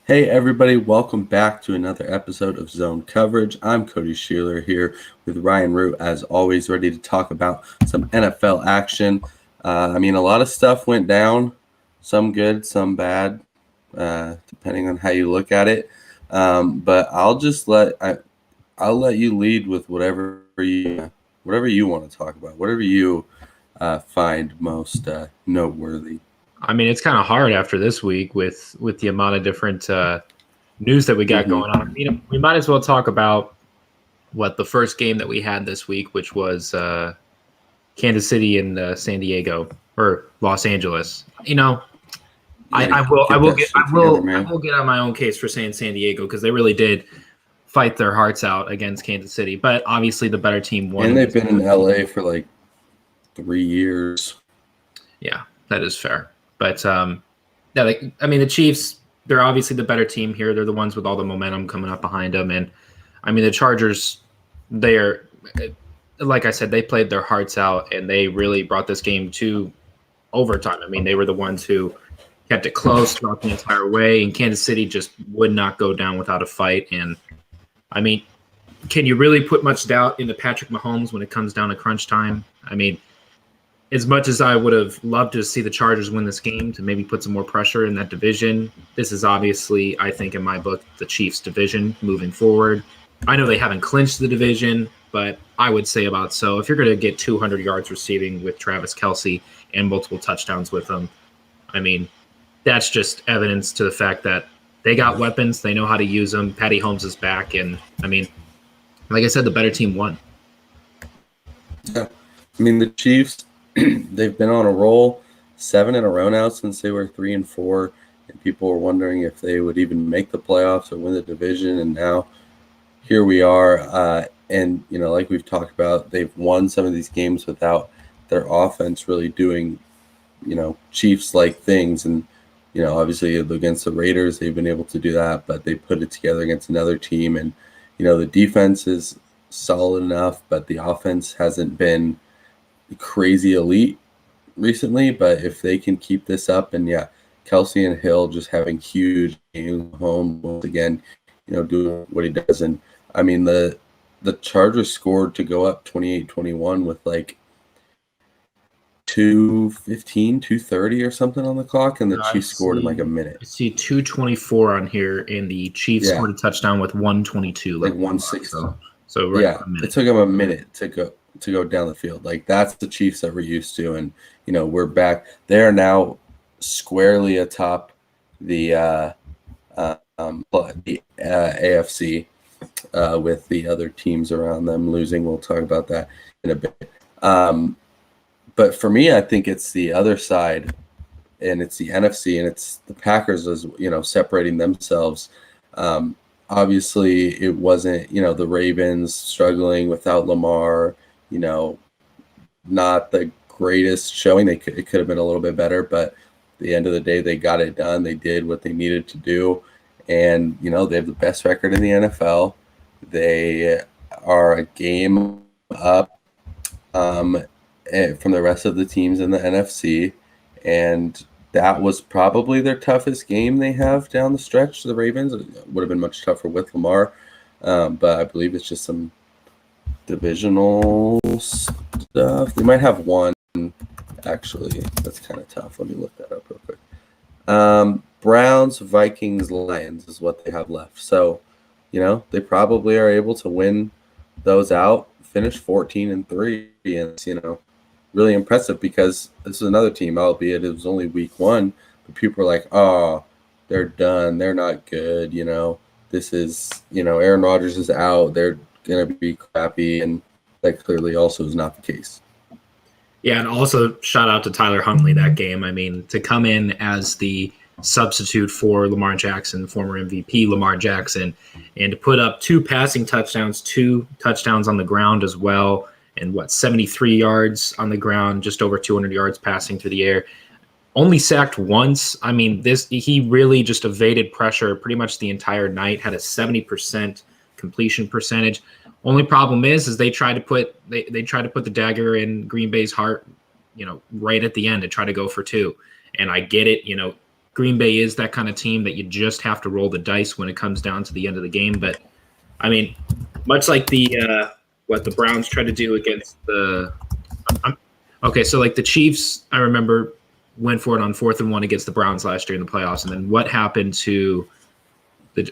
Hey everybody, welcome back to another episode of Zone Coverage. I'm Cody Schoeler here with Ryan Root, as always, ready to talk about some NFL action. A lot of stuff went down, some good, some bad, depending on how you look at it. But I'll let you lead with whatever you want to talk about, whatever you find most noteworthy. It's kind of hard after this week with the amount of different news that we got going on. We might as well talk about the first game that we had this week, which was Kansas City and San Diego or Los Angeles. I will get on my own case for saying San Diego because they really did fight their hearts out against Kansas City, but obviously the better team won. And they've been in LA for like 3 years. Yeah, that is fair. But the Chiefs, they're obviously the better team here. They're the ones with all the momentum coming up behind them. And the Chargers, they're, like I said, they played their hearts out and they really brought this game to overtime. They were the ones who kept it close throughout the entire way. And Kansas City just would not go down without a fight. And can you really put much doubt into Patrick Mahomes when it comes down to crunch time? As much as I would have loved to see the Chargers win this game to maybe put some more pressure in that division, this is obviously, I think in my book, the Chiefs' division moving forward. I know they haven't clinched the division, but I would say about so. If you're going to get 200 yards receiving with Travis Kelce and multiple touchdowns with him, that's just evidence to the fact that they got weapons. They know how to use them. Patty Holmes is back. And, like I said, the better team won. Yeah. The Chiefs, they've been on a roll 7 in a row now since they were 3-4, and people were wondering if they would even make the playoffs or win the division. And now here we are. And like we've talked about, they've won some of these games without their offense really doing, Chiefs-like things. And, obviously against the Raiders, they've been able to do that, but they put it together against another team. And, the defense is solid enough, but the offense hasn't been crazy elite recently. But if they can keep this up, and Kelce and Hill just having huge games, home once again, doing what he does. And the Chargers scored to go up 28-21 with like 2:15, 2:30 or something on the clock, and the Chiefs scored in like a minute. I see 2:24 on here, and the Chiefs scored a touchdown with 1:22, like 1:60. So it took them a minute to go down the field. Like, that's the Chiefs that we're used to. And we're back. They are now squarely atop the AFC with the other teams around them losing. We'll talk about that in a bit. But for me, I think it's the other side, and it's the NFC, and it's the Packers as separating themselves. Obviously, it wasn't, the Ravens struggling without Lamar, not the greatest showing. It could have been a little bit better, but at the end of the day, they got it done. They did what they needed to do. And, they have the best record in the NFL. They are a game up from the rest of the teams in the NFC. And that was probably their toughest game they have down the stretch. The Ravens, it would have been much tougher with Lamar, but I believe it's just some divisional stuff. They might have one, actually. That's kind of tough. Let me look that up real quick. Browns, Vikings, Lions is what they have left. So, they probably are able to win those out, finish 14-3, and really impressive, because this is another team, albeit it was only week 1, but people were like, oh, they're done, they're not good, this is, Aaron Rodgers is out, they're going to be crappy, and that clearly also is not the case. Yeah, and also shout out to Tyler Huntley that game. To come in as the substitute for Lamar Jackson, former MVP Lamar Jackson, and to put up 2 passing touchdowns, 2 touchdowns on the ground as well, and 73 yards on the ground, just over 200 yards passing through the air. Only sacked once. He really just evaded pressure pretty much the entire night, had a 70% completion percentage. Only problem is they tried to put the dagger in Green Bay's heart, right at the end, to try to go for 2. And I get it, Green Bay is that kind of team that you just have to roll the dice when it comes down to the end of the game. But I mean, much like what the Browns tried to do against so like the Chiefs, I remember went for it on 4th and 1 against the Browns last year in the playoffs, and then what happened to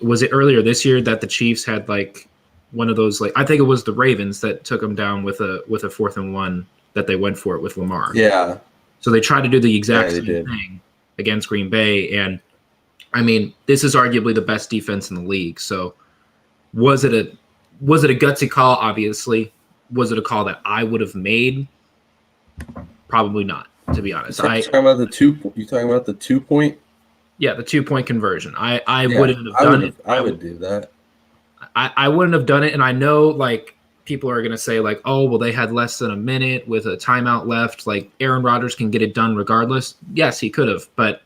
was it earlier this year that the Chiefs had like one of those, like I think it was the Ravens that took them down with a 4th and 1 that they went for it with Lamar. Yeah. So they tried to do the exact same thing against Green Bay, and I mean, this is arguably the best defense in the league. So was it a gutsy call? Obviously. Was it a call that I would have made? Probably not, to be honest. You talking about the 2-point? Yeah, the 2-point conversion. I wouldn't have done it. I would do that. I wouldn't have done it, and I know like people are gonna say like, oh well, they had less than a minute with a timeout left. Like Aaron Rodgers can get it done regardless. Yes, he could have, but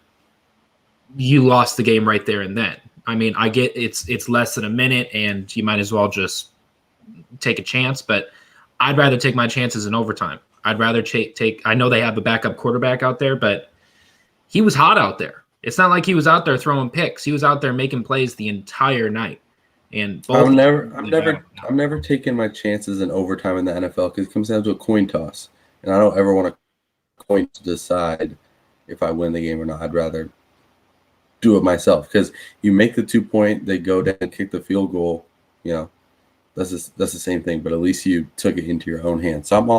you lost the game right there and then. I mean, I get it's less than a minute, and you might as well just take a chance, but I'd rather take my chances in overtime. I'd rather take. I know they have a backup quarterback out there, but he was hot out there. It's not like he was out there throwing picks. He was out there making plays the entire night. And I'm never taking my chances in overtime in the NFL because it comes down to a coin toss, and I don't ever want a coin to decide if I win the game or not. I'd rather do it myself because you make the 2-point, they go down and kick the field goal. You know, that's the same thing, but at least you took it into your own hands. So I'm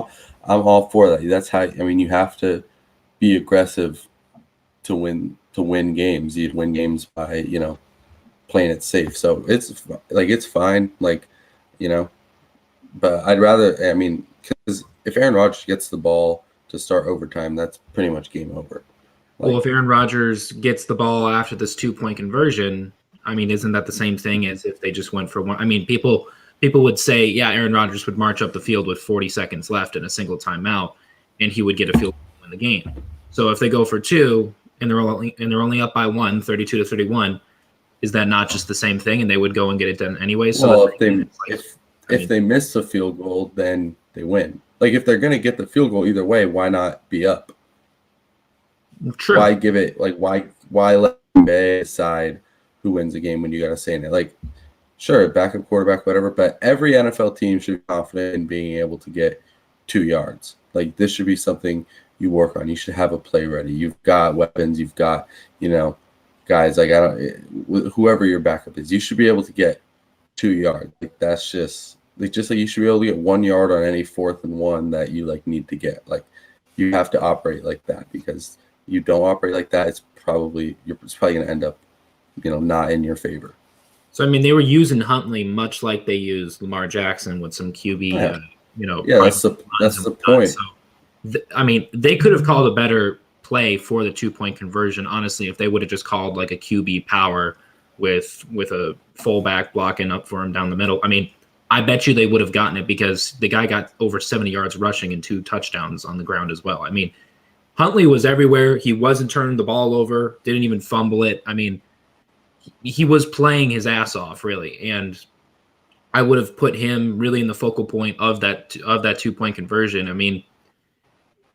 all for that. That's how. I mean, you have to be aggressive to win games. You'd win games by playing it safe. So it's fine. Like, but I'd rather. I mean, because if Aaron Rodgers gets the ball to start overtime, that's pretty much game over. Well, if Aaron Rodgers gets the ball after this 2-point conversion, I mean, isn't that the same thing as if they just went for one? I mean, people would say, yeah, Aaron Rodgers would march up the field with 40 seconds left in a single timeout, and he would get a field goal to win the game. So if they go for 2 and they're only up by 1, 32-31, is that not just the same thing? And they would go and get it done anyway. So well, if they miss a field goal, then they win. Like if they're going to get the field goal either way, why not be up? True. Why give it? Like why let Bay decide who wins the game when you got to say in it? Like, sure, backup quarterback, whatever, but every NFL team should be confident in being able to get 2 yards. Like this should be something you work on. You should have a play ready. You've got weapons. You've got guys like whoever your backup is. You should be able to get 2 yards. Like that's just like you should be able to get 1 yard on any 4th and 1 that you need to get. Like you have to operate like that because you don't operate like that, it's probably going to end up, not in your favor. So I mean, they were using Huntley much like they used Lamar Jackson with some QB. That's the point. So, I mean, they could have called a better play for the 2-point conversion. Honestly, if they would have just called like a QB power with a fullback blocking up for him down the middle. I mean, I bet you they would have gotten it because the guy got over 70 yards rushing and 2 touchdowns on the ground as well. I mean, Huntley was everywhere. He wasn't turning the ball over, didn't even fumble it. I mean, he was playing his ass off, really. And I would have put him really in the focal point of that 2-point conversion. I mean,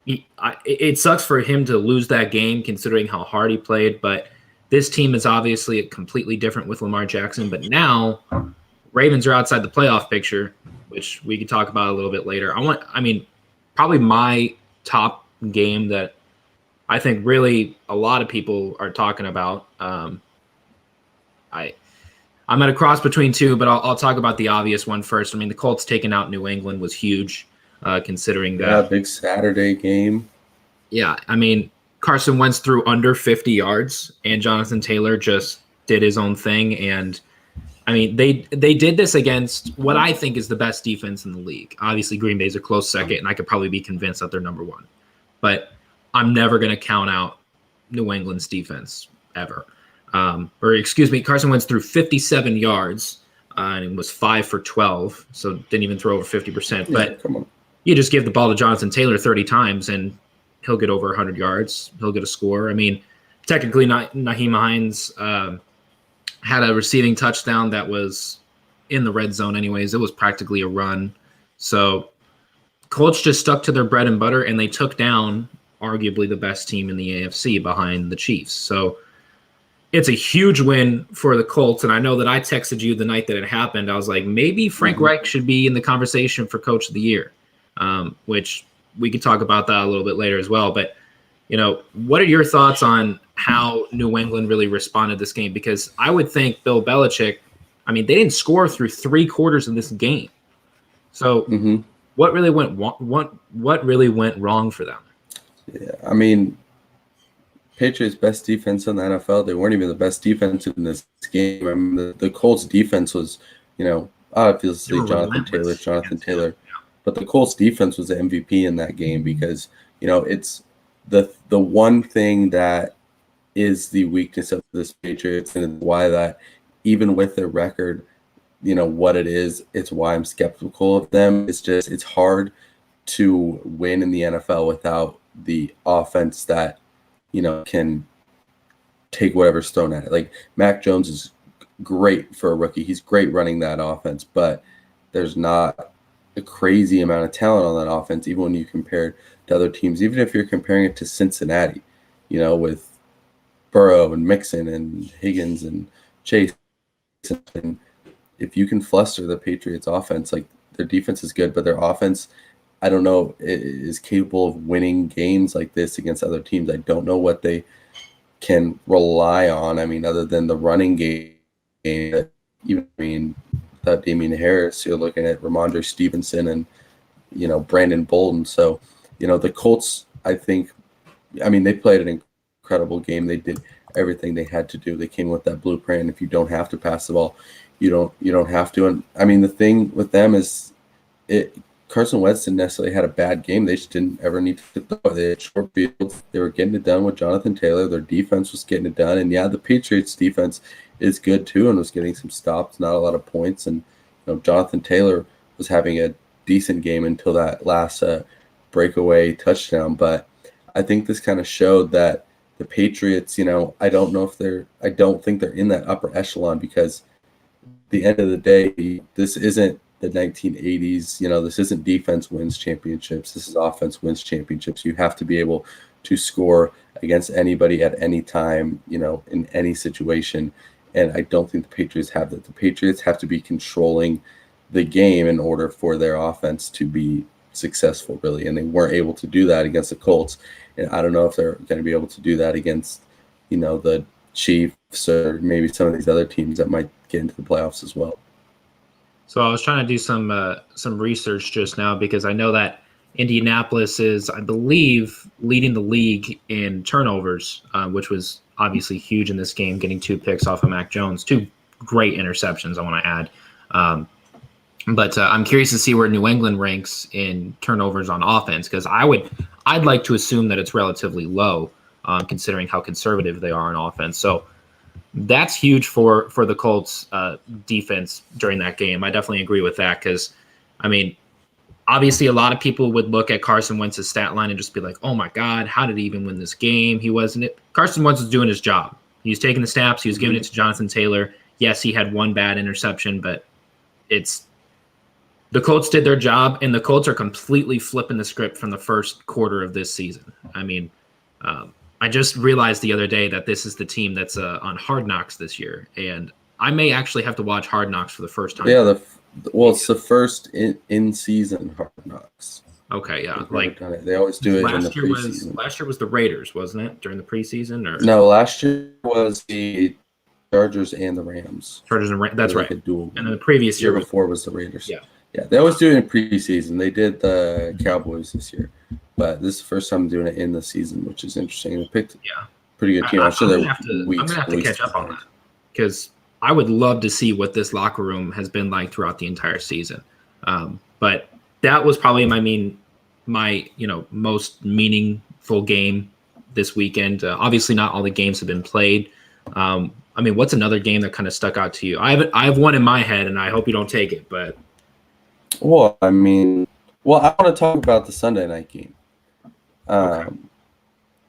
it sucks for him to lose that game considering how hard he played. But this team is obviously completely different with Lamar Jackson. But now Ravens are outside the playoff picture, which we could talk about a little bit later. Probably my top game that I think really a lot of people are talking about. I'm at a cross between 2, but I'll talk about the obvious one first. I mean, the Colts taking out New England was huge, considering that. Yeah, big Saturday game. Yeah, I mean, Carson Wentz threw under 50 yards, and Jonathan Taylor just did his own thing. And I mean, they did this against what I think is the best defense in the league. Obviously, Green Bay's a close second, and I could probably be convinced that they're number 1. But I'm never going to count out New England's defense ever. Carson Wentz threw 57 yards and was 5 for 12, so didn't even throw over 50%. But come on. You just give the ball to Jonathan Taylor 30 times, and he'll get over 100 yards. He'll get a score. I mean, technically, Nyheim Hines had a receiving touchdown that was in the red zone anyways. It was practically a run. So Colts just stuck to their bread and butter, and they took down arguably the best team in the AFC behind the Chiefs. So it's a huge win for the Colts. And I know that I texted you the night that it happened. I was like, maybe Frank Reich should be in the conversation for Coach of the Year, which we could talk about that a little bit later as well. But, what are your thoughts on how New England really responded this game? Because I would think Bill Belichick, they didn't score through 3 quarters of this game. So what really went wrong for them? Yeah, Patriots' best defense in the NFL. They weren't even the best defense in this game. The Colts' defense was, obviously Jonathan Taylor. But the Colts' defense was the MVP in that game because, it's the one thing that is the weakness of this Patriots, and why that even with their record, what it is, it's why I'm skeptical of them. It's hard to win in the NFL without the offense that can take whatever's thrown at it. Like Mac Jones is great for a rookie. He's great running that offense, but there's not a crazy amount of talent on that offense, even when you compare it to other teams. Even if you're comparing it to Cincinnati, with Burrow and Mixon and Higgins and Chase. And if you can fluster the Patriots offense, like their defense is good, but their offense, I don't know, is capable of winning games like this against other teams. I don't know what they can rely on. Other than the running game, without Damian Harris, you're looking at Ramondre Stevenson and, Brandon Bolden. So, the Colts, I think, they played an incredible game. They did everything they had to do. They came with that blueprint. And if you don't have to pass the ball, you don't have to. And the thing with them is Carson Wentz didn't necessarily had a bad game. They just didn't ever need to throw. They had short fields. They were getting it done with Jonathan Taylor. Their defense was getting it done. And the Patriots defense is good too and was getting some stops, not a lot of points. And Jonathan Taylor was having a decent game until that last breakaway touchdown. But I think this kind of showed that the Patriots, I don't think they're in that upper echelon, because at the end of the day, this isn't the 1980s. This isn't defense wins championships. This is offense wins championships. You have to be able to score against anybody at any time, in any situation. And I don't think the Patriots have that. The Patriots have to be controlling the game in order for their offense to be successful, really. And they weren't able to do that against the Colts. And I don't know if they're going to be able to do that against, the Chiefs or maybe some of these other teams that might get into the playoffs as well. So I was trying to do some research just now, because I know that Indianapolis is, I believe, leading the league in turnovers, which was obviously huge in this game, getting 2 picks off of Mac Jones, 2 great interceptions, I want to add. But I'm curious to see where New England ranks in turnovers on offense, because I'd like to assume that it's relatively low, considering how conservative they are on offense. So that's huge for the Colts defense during that game. I definitely agree with that, because, obviously a lot of people would look at Carson Wentz's stat line and just be like, oh my God, how did he even win this game? Carson Wentz was doing his job. He was taking the snaps. He was giving it to Jonathan Taylor. Yes, he had 1 bad interception, but the Colts did their job, and the Colts are completely flipping the script from the first quarter of this season. I just realized the other day that this is the team that's on Hard Knocks this year, and I may actually have to watch Hard Knocks for the first time. Yeah, it's the first in-season Hard Knocks. Okay, yeah. They always do it in the preseason. Last year was the Raiders, wasn't it, during the preseason? Or no, last year was the Chargers and the Rams. That's right. A dual. And then the previous year before was the Raiders. Yeah, they always do it in preseason. They did the Cowboys this year, but this is the first time doing it in the season, which is interesting. They picked pretty good team. I'm gonna have to catch up on that, because I would love to see what this locker room has been like throughout the entire season. But that was probably my most meaningful game this weekend. Obviously, not all the games have been played. What's another game that kind of stuck out to you? I have one in my head, and I hope you don't take it, but. Well, I want to talk about the Sunday night game.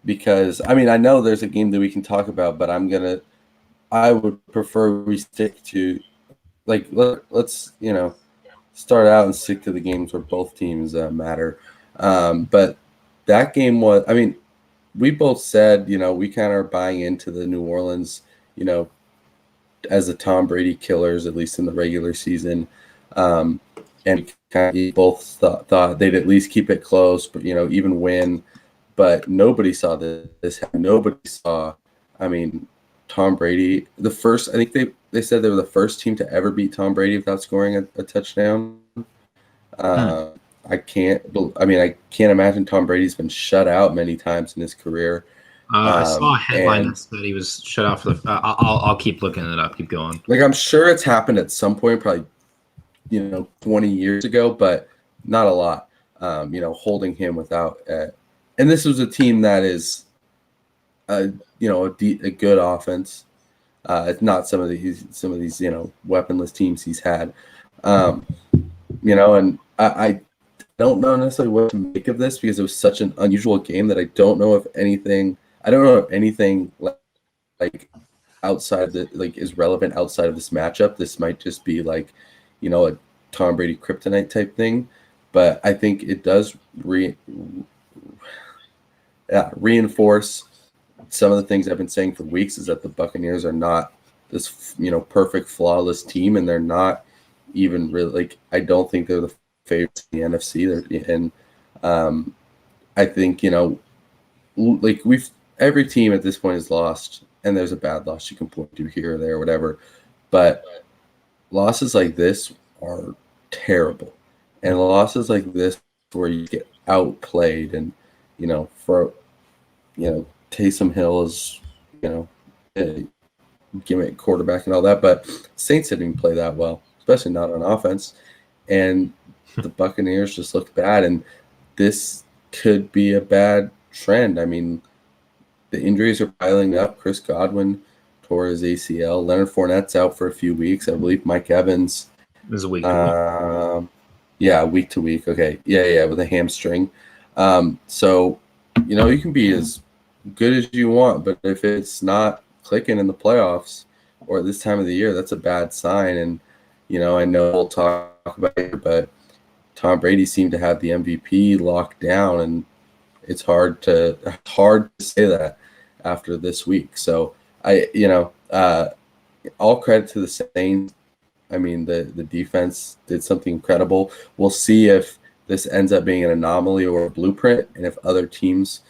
Because, I know there's a game that we can talk about, but I would prefer we stick to, let's, start out and stick to the games where both teams matter. But that game was, we both said, we kind of are buying into the New Orleans as the Tom Brady killers, at least in the regular season. And kind of both thought they'd at least keep it close, but even win. But nobody saw this. Nobody saw. I mean, Tom Brady. I think they said they were the first team to ever beat Tom Brady without scoring a touchdown. I can't imagine Tom Brady's been shut out many times in his career. I saw a headline that said he was shut out for the. I'll keep looking it up. Keep going. Like, I'm sure it's happened at some point, probably 20 years ago, but not a lot. Holding him without. And this was a team that is, a good offense. It's not some of these weaponless teams he's had. And I don't know necessarily what to make of this because it was such an unusual game that I don't know if anything like outside is relevant outside of this matchup. This might just be like, a Tom Brady kryptonite type thing, but I think it does reinforce some of the things I've been saying for weeks, is that the Buccaneers are not this perfect flawless team, and they're not even really I don't think they're the favorites in the NFC. I think every team at this point has lost, and there's a bad loss you can point to here or there or whatever, but losses like this are terrible, and losses like this where you get outplayed, and Taysom Hill is a gimmick quarterback and all that, but Saints didn't even play that well, especially not on offense, and the Buccaneers just looked bad, and this could be a bad trend. I mean, the injuries are piling up. Chris Godwin tore his ACL. Leonard Fournette's out for a few weeks. I believe Mike Evans is a week to week. Yeah, week to week. Okay. Yeah, with a hamstring. So, you can be as good as you want, but if it's not clicking in the playoffs or this time of the year, that's a bad sign. And, I know we'll talk about it, but Tom Brady seemed to have the MVP locked down, and it's hard to say that after this week. So all credit to the Saints. I mean, the defense did something incredible. We'll see if this ends up being an anomaly or a blueprint, and if other teams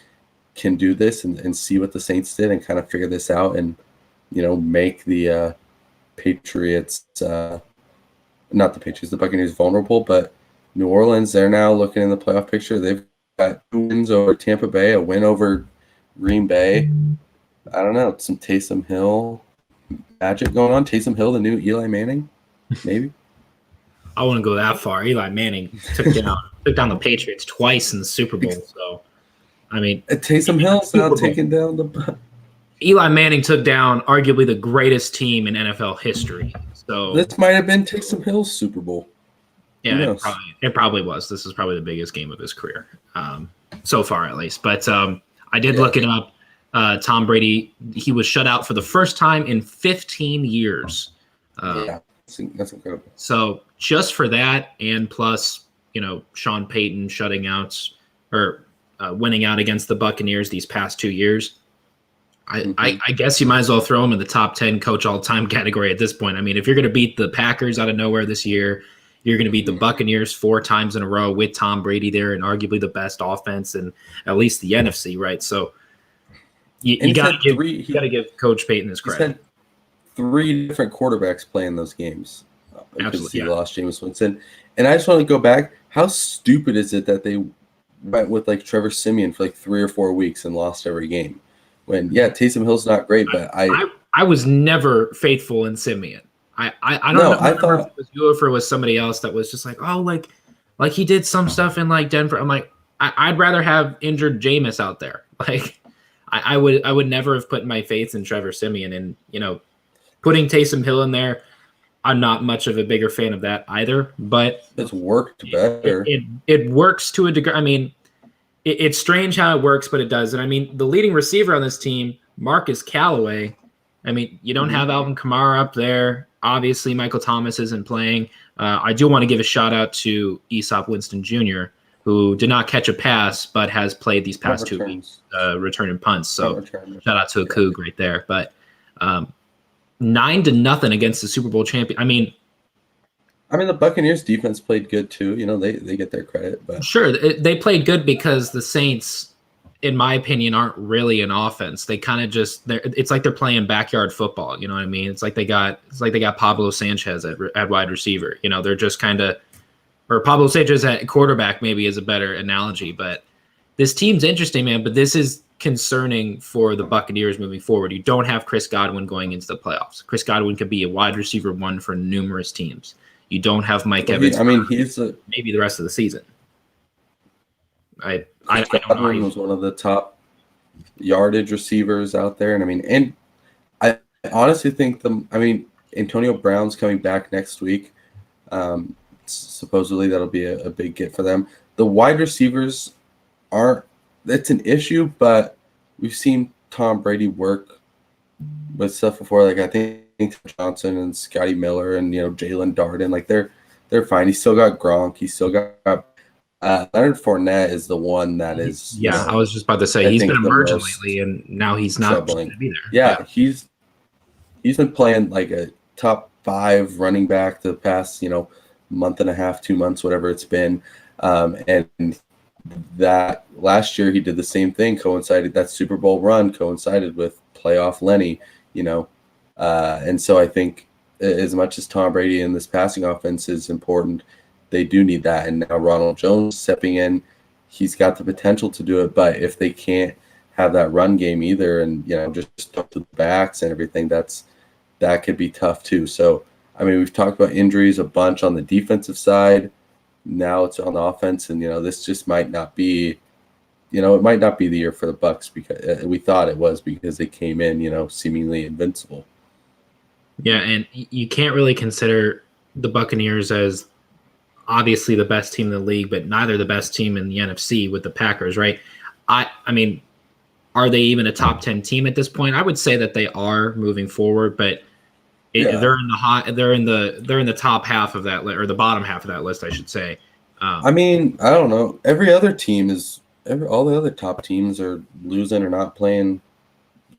can do this and see what the Saints did and kind of figure this out and, make the Patriots, not the Patriots, the Buccaneers vulnerable. But New Orleans, they're now looking in the playoff picture. They've got 2 wins over Tampa Bay, a win over Green Bay. I don't know, some Taysom Hill magic going on. Taysom Hill, the new Eli Manning, maybe. I wouldn't go that far. Eli Manning took down the Patriots twice in the Super Bowl. So, I mean, Taysom Hill's now taking down the. Eli Manning took down arguably the greatest team in NFL history. So this might have been Taysom Hill's Super Bowl. Yeah, it probably was. This is probably the biggest game of his career, so far at least. But I did look it up. Tom Brady, he was shut out for the first time in 15 years. That's incredible. So just for that, and plus, Sean Payton shutting out or winning out against the Buccaneers these past 2 years, I guess you might as well throw him in the top 10 coach all-time category at this point. I mean, if you're going to beat the Packers out of nowhere this year, you're going to beat the Buccaneers 4 times in a row with Tom Brady there and arguably the best offense in at least the NFC, right? So you got to give Coach Payton his credit. He's had 3 different quarterbacks playing those games because he lost Jameis Winston. And I just want to go back. How stupid is it that they went with Trevor Siemian for 3 or 4 weeks and lost every game? When Taysom Hill's not great, but I was never faithful in Siemian. I don't know. I thought if it was you or if it was somebody else that was just like he did some stuff in Denver. I'm like, I'd rather have injured Jameis out there. I would never have put my faith in Trevor Siemian, and putting Taysom Hill in there, I'm not much of a bigger fan of that either. But it's worked better. It works to a degree. I mean, it's strange how it works, but it does. And I mean, the leading receiver on this team, Marcus Callaway. I mean, you don't have Alvin Kamara up there. Obviously, Michael Thomas isn't playing. I do want to give a shout out to Aesop Winston Jr., who did not catch a pass, but has played these past 2 weeks, returning punts. So shout out to a Coug right there. But 9-0 against the Super Bowl champion. I mean, the Buccaneers defense played good too. They get their credit, but sure, they played good because the Saints, in my opinion, aren't really an offense. They kind of it's like they're playing backyard football. You know what I mean? It's like they got Pablo Sanchez at wide receiver. They're just kind of, or Pablo Sanchez at quarterback maybe is a better analogy. But this team's interesting, man. But this is concerning for the Buccaneers moving forward. You don't have Chris Godwin going into the playoffs. Chris Godwin could be a wide receiver 1 for numerous teams. You don't have Mike Evans. He's maybe the rest of the season. I Godwin was one of the top yardage receivers out there, and I honestly think Antonio Brown's coming back next week. Supposedly that'll be a big get for them. The wide receivers it's an issue, but we've seen Tom Brady work with stuff before. Like I think Johnson and Scotty Miller and Jalen Darden, like they're fine. He's still got Gronk. He's still got Leonard Fournette is the one that is. Yeah, I was just about to say he's been emerging lately, and now he's not going to be there. Yeah, he's been playing like a top 5 running back the past month and a half, 2 months, whatever it's been, and that last year he did the same thing. That Super Bowl run coincided with playoff Lenny, and so I think as much as Tom Brady in this passing offense is important, they do need that. And now Ronald Jones stepping in, he's got the potential to do it. But if they can't have that run game either, and just up to the backs and everything, that could be tough too. So we've talked about injuries a bunch on the defensive side. Now it's on the offense, and this just might not be, it might not be the year for the Bucs because we thought it was, because they came in, seemingly invincible. Yeah, and you can't really consider the Buccaneers as obviously the best team in the league, but neither the best team in the NFC with the Packers, right? I mean, are they even a top 10 team at this point? I would say that they are moving forward, but they're in the top half of that list, or the bottom half of that list, I should say. I don't know. Every other team all the other top teams are losing or not playing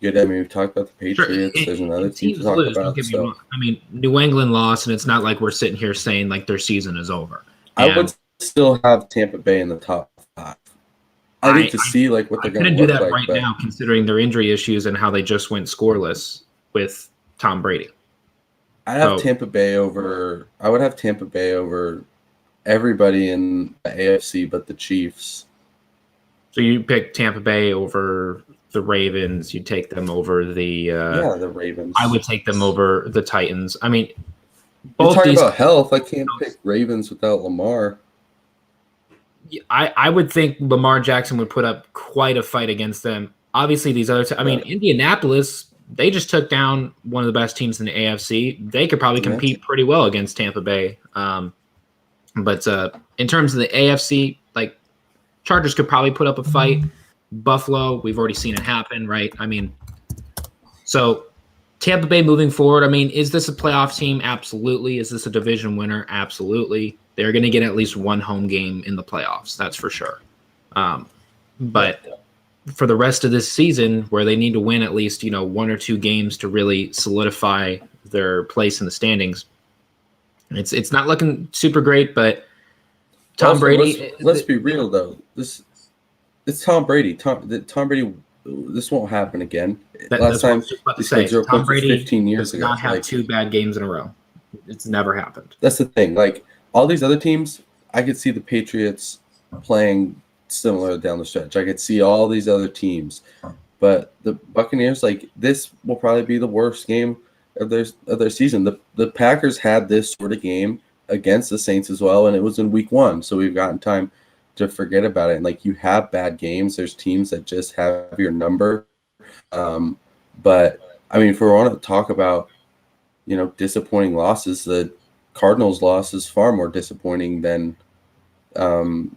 good. We've talked about the Patriots. Sure. There's another team to talk about. New England lost, and it's not like we're sitting here saying like their season is over. I would still have Tampa Bay in the top 5. I need to see what they're going to do that right now, considering their injury issues and how they just went scoreless with Tom Brady. I would have Tampa Bay over everybody in the AFC but the Chiefs. So you pick Tampa Bay over the Ravens. You take them over the the Ravens. I would take them over the Titans. Both talking about health. I can't pick Ravens without Lamar. I would think Lamar Jackson would put up quite a fight against them. Obviously, these other Indianapolis, they just took down one of the best teams in the AFC. They could probably compete pretty well against Tampa Bay. But in terms of the AFC, Chargers could probably put up a fight. Buffalo, we've already seen it happen, right? So Tampa Bay moving forward, is this a playoff team? Absolutely. Is this a division winner? Absolutely. They're going to get at least one home game in the playoffs. That's for sure. But for the rest of this season, where they need to win at least, 1 or 2 games to really solidify their place in the standings, it's not looking super great, but Tom Brady. Let's be real though. It's Tom Brady. Tom Brady. This won't happen again. Last time he said 0 Tom Brady 15 years ago. Not have 2 bad games in a row. It's never happened. That's the thing. All these other teams, I could see the Patriots playing similar down the stretch. I could see all these other teams, but the Buccaneers, this will probably be the worst game of their season. The Packers had this sort of game against the Saints as well, and it was in week 1, so we've gotten time to forget about it. And you have bad games. There's teams that just have your number. But if we want to talk about disappointing losses, the Cardinals loss is far more disappointing than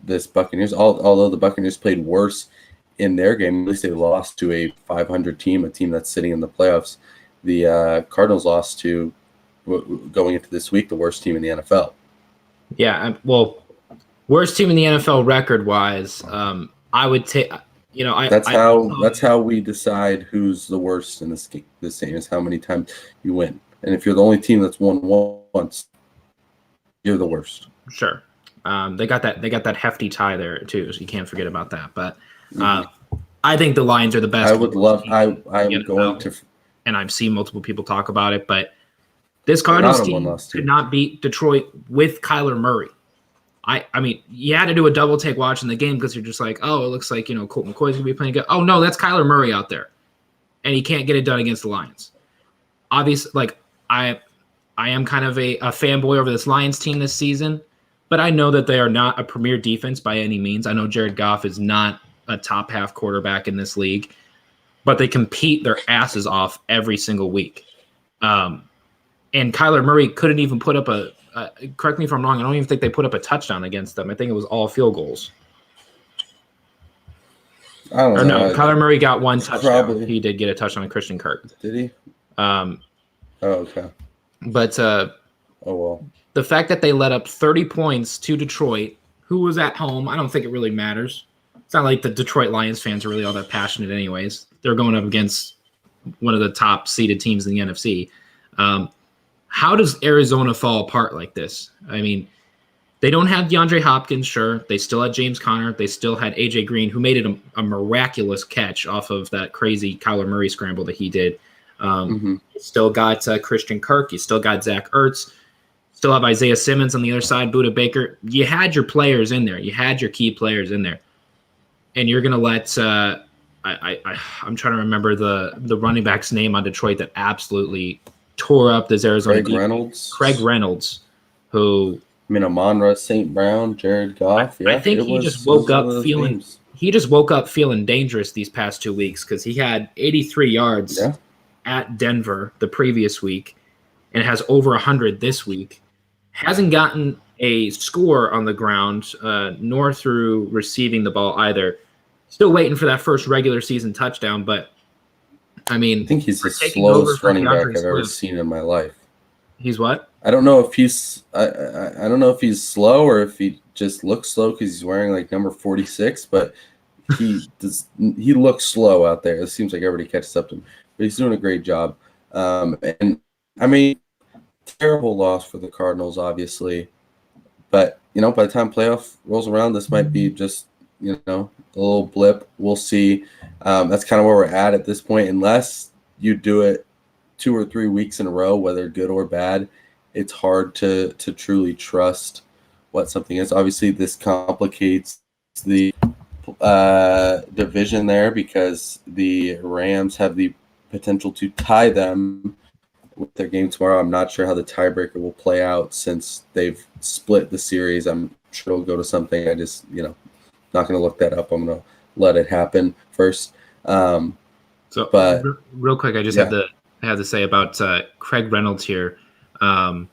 this Buccaneers. Although the Buccaneers played worse in their game, at least they lost to a 500 team, a team that's sitting in the playoffs. The Cardinals lost to, going into this week, the worst team in the NFL. Yeah, worst team in the NFL record-wise. I would take That's how we decide who's the worst in this game. The same as how many times you win. And if you're the only team that's won once, you're the worst. Sure. They got that hefty tie there too, so you can't forget about that. But I think the Lions are the best. I'm going to, and I've seen multiple people talk about it, but this Cardinals team could not beat Detroit with Kyler Murray. I mean, you had to do a double take watching the game because you're just like, oh, it looks like, Colt McCoy's gonna be playing good. Oh no, that's Kyler Murray out there, and he can't get it done against the Lions. Obviously, like I am kind of a fanboy over this Lions team this season, but I know that they are not a premier defense by any means. I know Jared Goff is not a top half quarterback in this league, but they compete their asses off every single week. And Kyler Murray couldn't even put up correct me if I'm wrong, I don't even think they put up a touchdown against them. I think it was all field goals. I don't know. Kyler Murray got one touchdown. Probably. He did get a touchdown on Christian Kirk. Did he? Okay. But the fact that they let up 30 points to Detroit, who was at home, I don't think it really matters. It's not like the Detroit Lions fans are really all that passionate anyways. They're going up against one of the top seeded teams in the NFC. How does Arizona fall apart like this? I mean, they don't have DeAndre Hopkins, sure. They still had James Conner. They still had A.J. Green, who made it a miraculous catch off of that crazy Kyler Murray scramble that he did. You still got Christian Kirk. You still got Zach Ertz. Still have Isaiah Simmons on the other side, Budda Baker. You had your players in there. You had your key players in there. And you're going to let I'm trying to remember the running back's name on Detroit that absolutely tore up this Arizona defense. Craig Reynolds, who Amon-Ra St. Brown, Jared Goff. I think he just woke up feeling dangerous these past 2 weeks because he had 83 yards at Denver the previous week and has over 100 this week. Hasn't gotten a score on the ground, nor through receiving the ball either. Still waiting for that first regular season touchdown, but I think he's the slowest running back I've ever seen in my life. He's what? I don't know if he's I don't know if he's slow or if he just looks slow because he's wearing like number 46, but he looks slow out there. It seems like everybody catches up to him, but he's doing a great job. And I mean, terrible loss for the Cardinals, obviously, but by the time playoff rolls around, this might be just a little blip. We'll see. That's kind of where we're at this point. Unless you do it 2 or 3 weeks in a row, whether good or bad, it's hard to truly trust what something is. Obviously, this complicates the division there because the Rams have the potential to tie them with their game tomorrow. I'm not sure how the tiebreaker will play out since they've split the series. I'm sure it'll go to something. I just, not going to look that up. I'm going to let it happen first. Real quick, I just have to say about Craig Reynolds here. I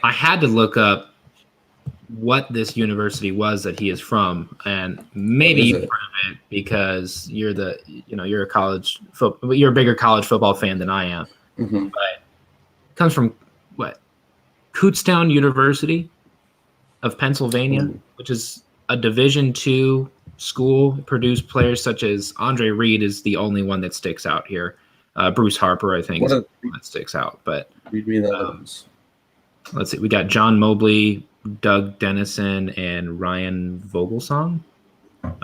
had to look up what this university was that he is from, and maybe you've heard of it because you're a college football, you're a bigger college football fan than I am. Mm-hmm. But it comes from Kutztown University of Pennsylvania, which is a Division II school. Produced players such as Andre Reed is the only one that sticks out here. Bruce Harper, I think, that sticks out. But read me that. Let's see. We got John Mobley, Doug Dennison, and Ryan Vogelsong.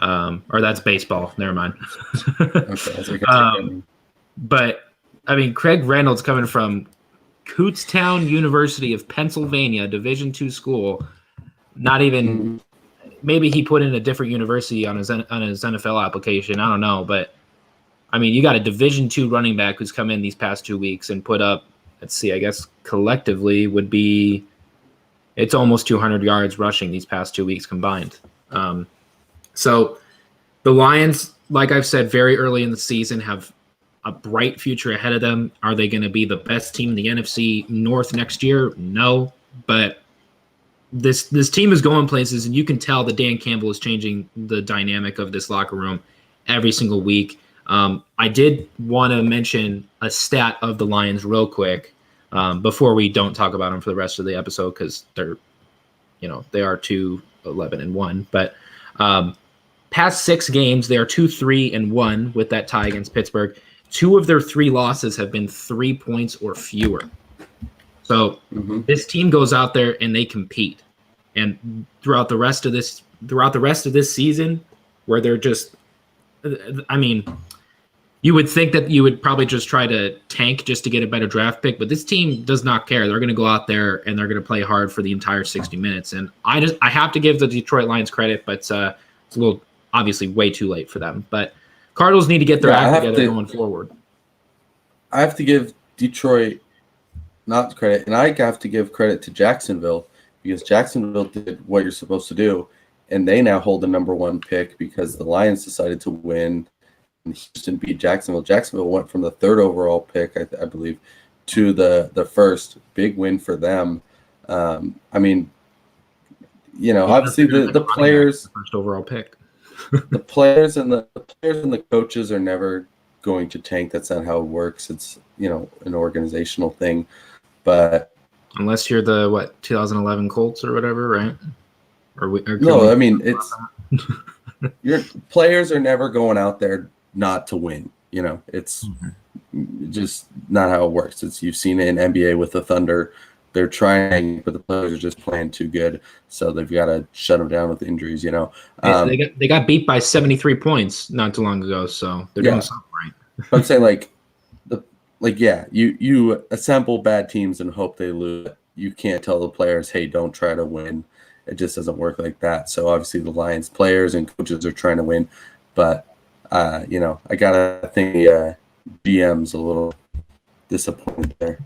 Or that's baseball. Never mind. But I mean, Craig Reynolds coming from Kutztown University of Pennsylvania, Division II school. Not even. Maybe he put in a different university on his NFL application. I don't know, but I mean, you got a Division II running back who's come in these past 2 weeks and put up. Let's see, I guess collectively would be. It's almost 200 yards rushing these past 2 weeks combined. So the Lions, like I've said very early in the season, have a bright future ahead of them. Are they going to be the best team in the NFC North next year? No, but this team is going places, and you can tell that Dan Campbell is changing the dynamic of this locker room every single week. I did want to mention a stat of the Lions real quick before we don't talk about them for the rest of the episode because they are 2-11-1. But past 6 games, they are 2-3-1 with that tie against Pittsburgh. 2 of their 3 losses have been 3 points or fewer. So this team goes out there and they compete. And throughout the rest of this season, where they're just, I mean, you would think that you would probably just try to tank just to get a better draft pick, but this team does not care. They're going to go out there and they're going to play hard for the entire 60 minutes. And I have to give the Detroit Lions credit, but it's a little obviously way too late for them. But Cardinals need to get their act together going forward. I have to give Detroit not credit, and I have to give credit to Jacksonville because Jacksonville did what you're supposed to do, and they now hold the number 1 pick because the Lions decided to win. Houston beat Jacksonville. Jacksonville went from the 3rd overall pick, I believe, to the first. Big win for them. I mean, obviously the players, the first overall pick. the players and the coaches are never going to tank. That's not how it works. It's an organizational thing. But unless you're the 2011 Colts or whatever, right? No, I mean it's your players are never going out there not to win. It's just not how it works. You've seen it in NBA with the Thunder. They're trying, but the players are just playing too good, so they've got to shut them down with injuries. They got beat by 73 points not too long ago, so they're doing something right. I'm saying you assemble bad teams and hope they lose. You can't tell the players, hey, don't try to win. It just doesn't work like that. So obviously the Lions players and coaches are trying to win, but I gotta think the GM's a little disappointed there.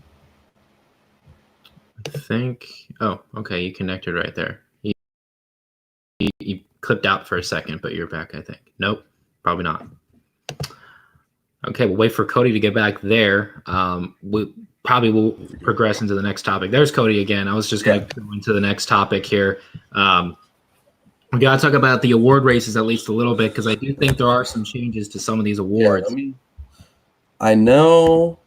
I think. Oh, okay. You connected right there. You clipped out for a second, but you're back. I think. Nope, probably not. Okay, we'll wait for Cody to get back there. We probably will progress into the next topic. There's Cody again. I was just going to go into the next topic here. We got to talk about the award races at least a little bit because I do think there are some changes to some of these awards. Yeah, I know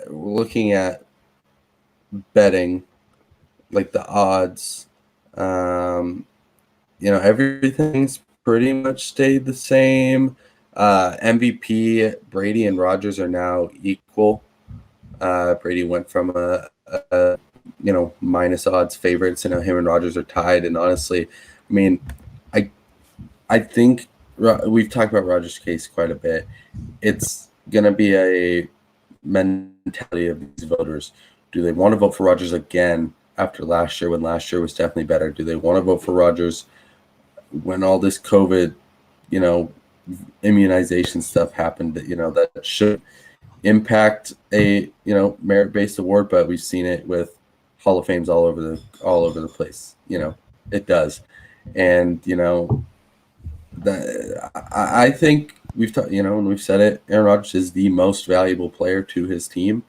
we're looking at betting, like the odds. Everything's pretty much stayed the same. MVP, Brady and Rodgers are now equal. Brady went from a minus odds favorites, and now him and Rodgers are tied. And honestly, I mean, I think we've talked about Rodgers' case quite a bit. It's gonna be a mentality of these voters. Do they want to vote for Rodgers again after last year, when last year was definitely better? Do they want to vote for Rodgers when all this COVID, immunization stuff happened that should impact a merit-based award, but we've seen it with Hall of Fames all over the place. It does, and I think we've and we've said it. Aaron Rodgers is the most valuable player to his team,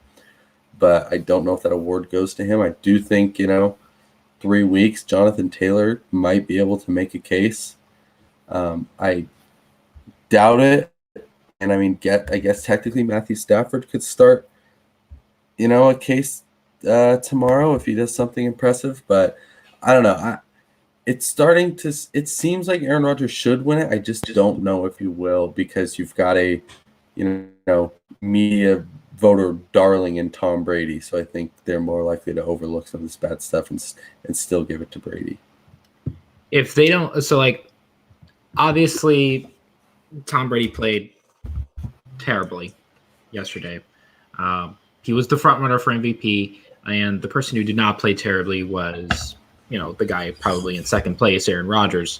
but I don't know if that award goes to him. I do think 3 weeks, Jonathan Taylor might be able to make a case. I doubt it. And I guess technically Matthew Stafford could start, a case tomorrow if he does something impressive. But I don't know. It seems like Aaron Rodgers should win it. I just don't know if he will, because you've got a, media voter darling in Tom Brady. So I think they're more likely to overlook some of this bad stuff and still give it to Brady. If they don't, obviously Tom Brady played terribly yesterday. He was the front runner for MVP, and the person who did not play terribly was, the guy probably in second place, Aaron Rodgers.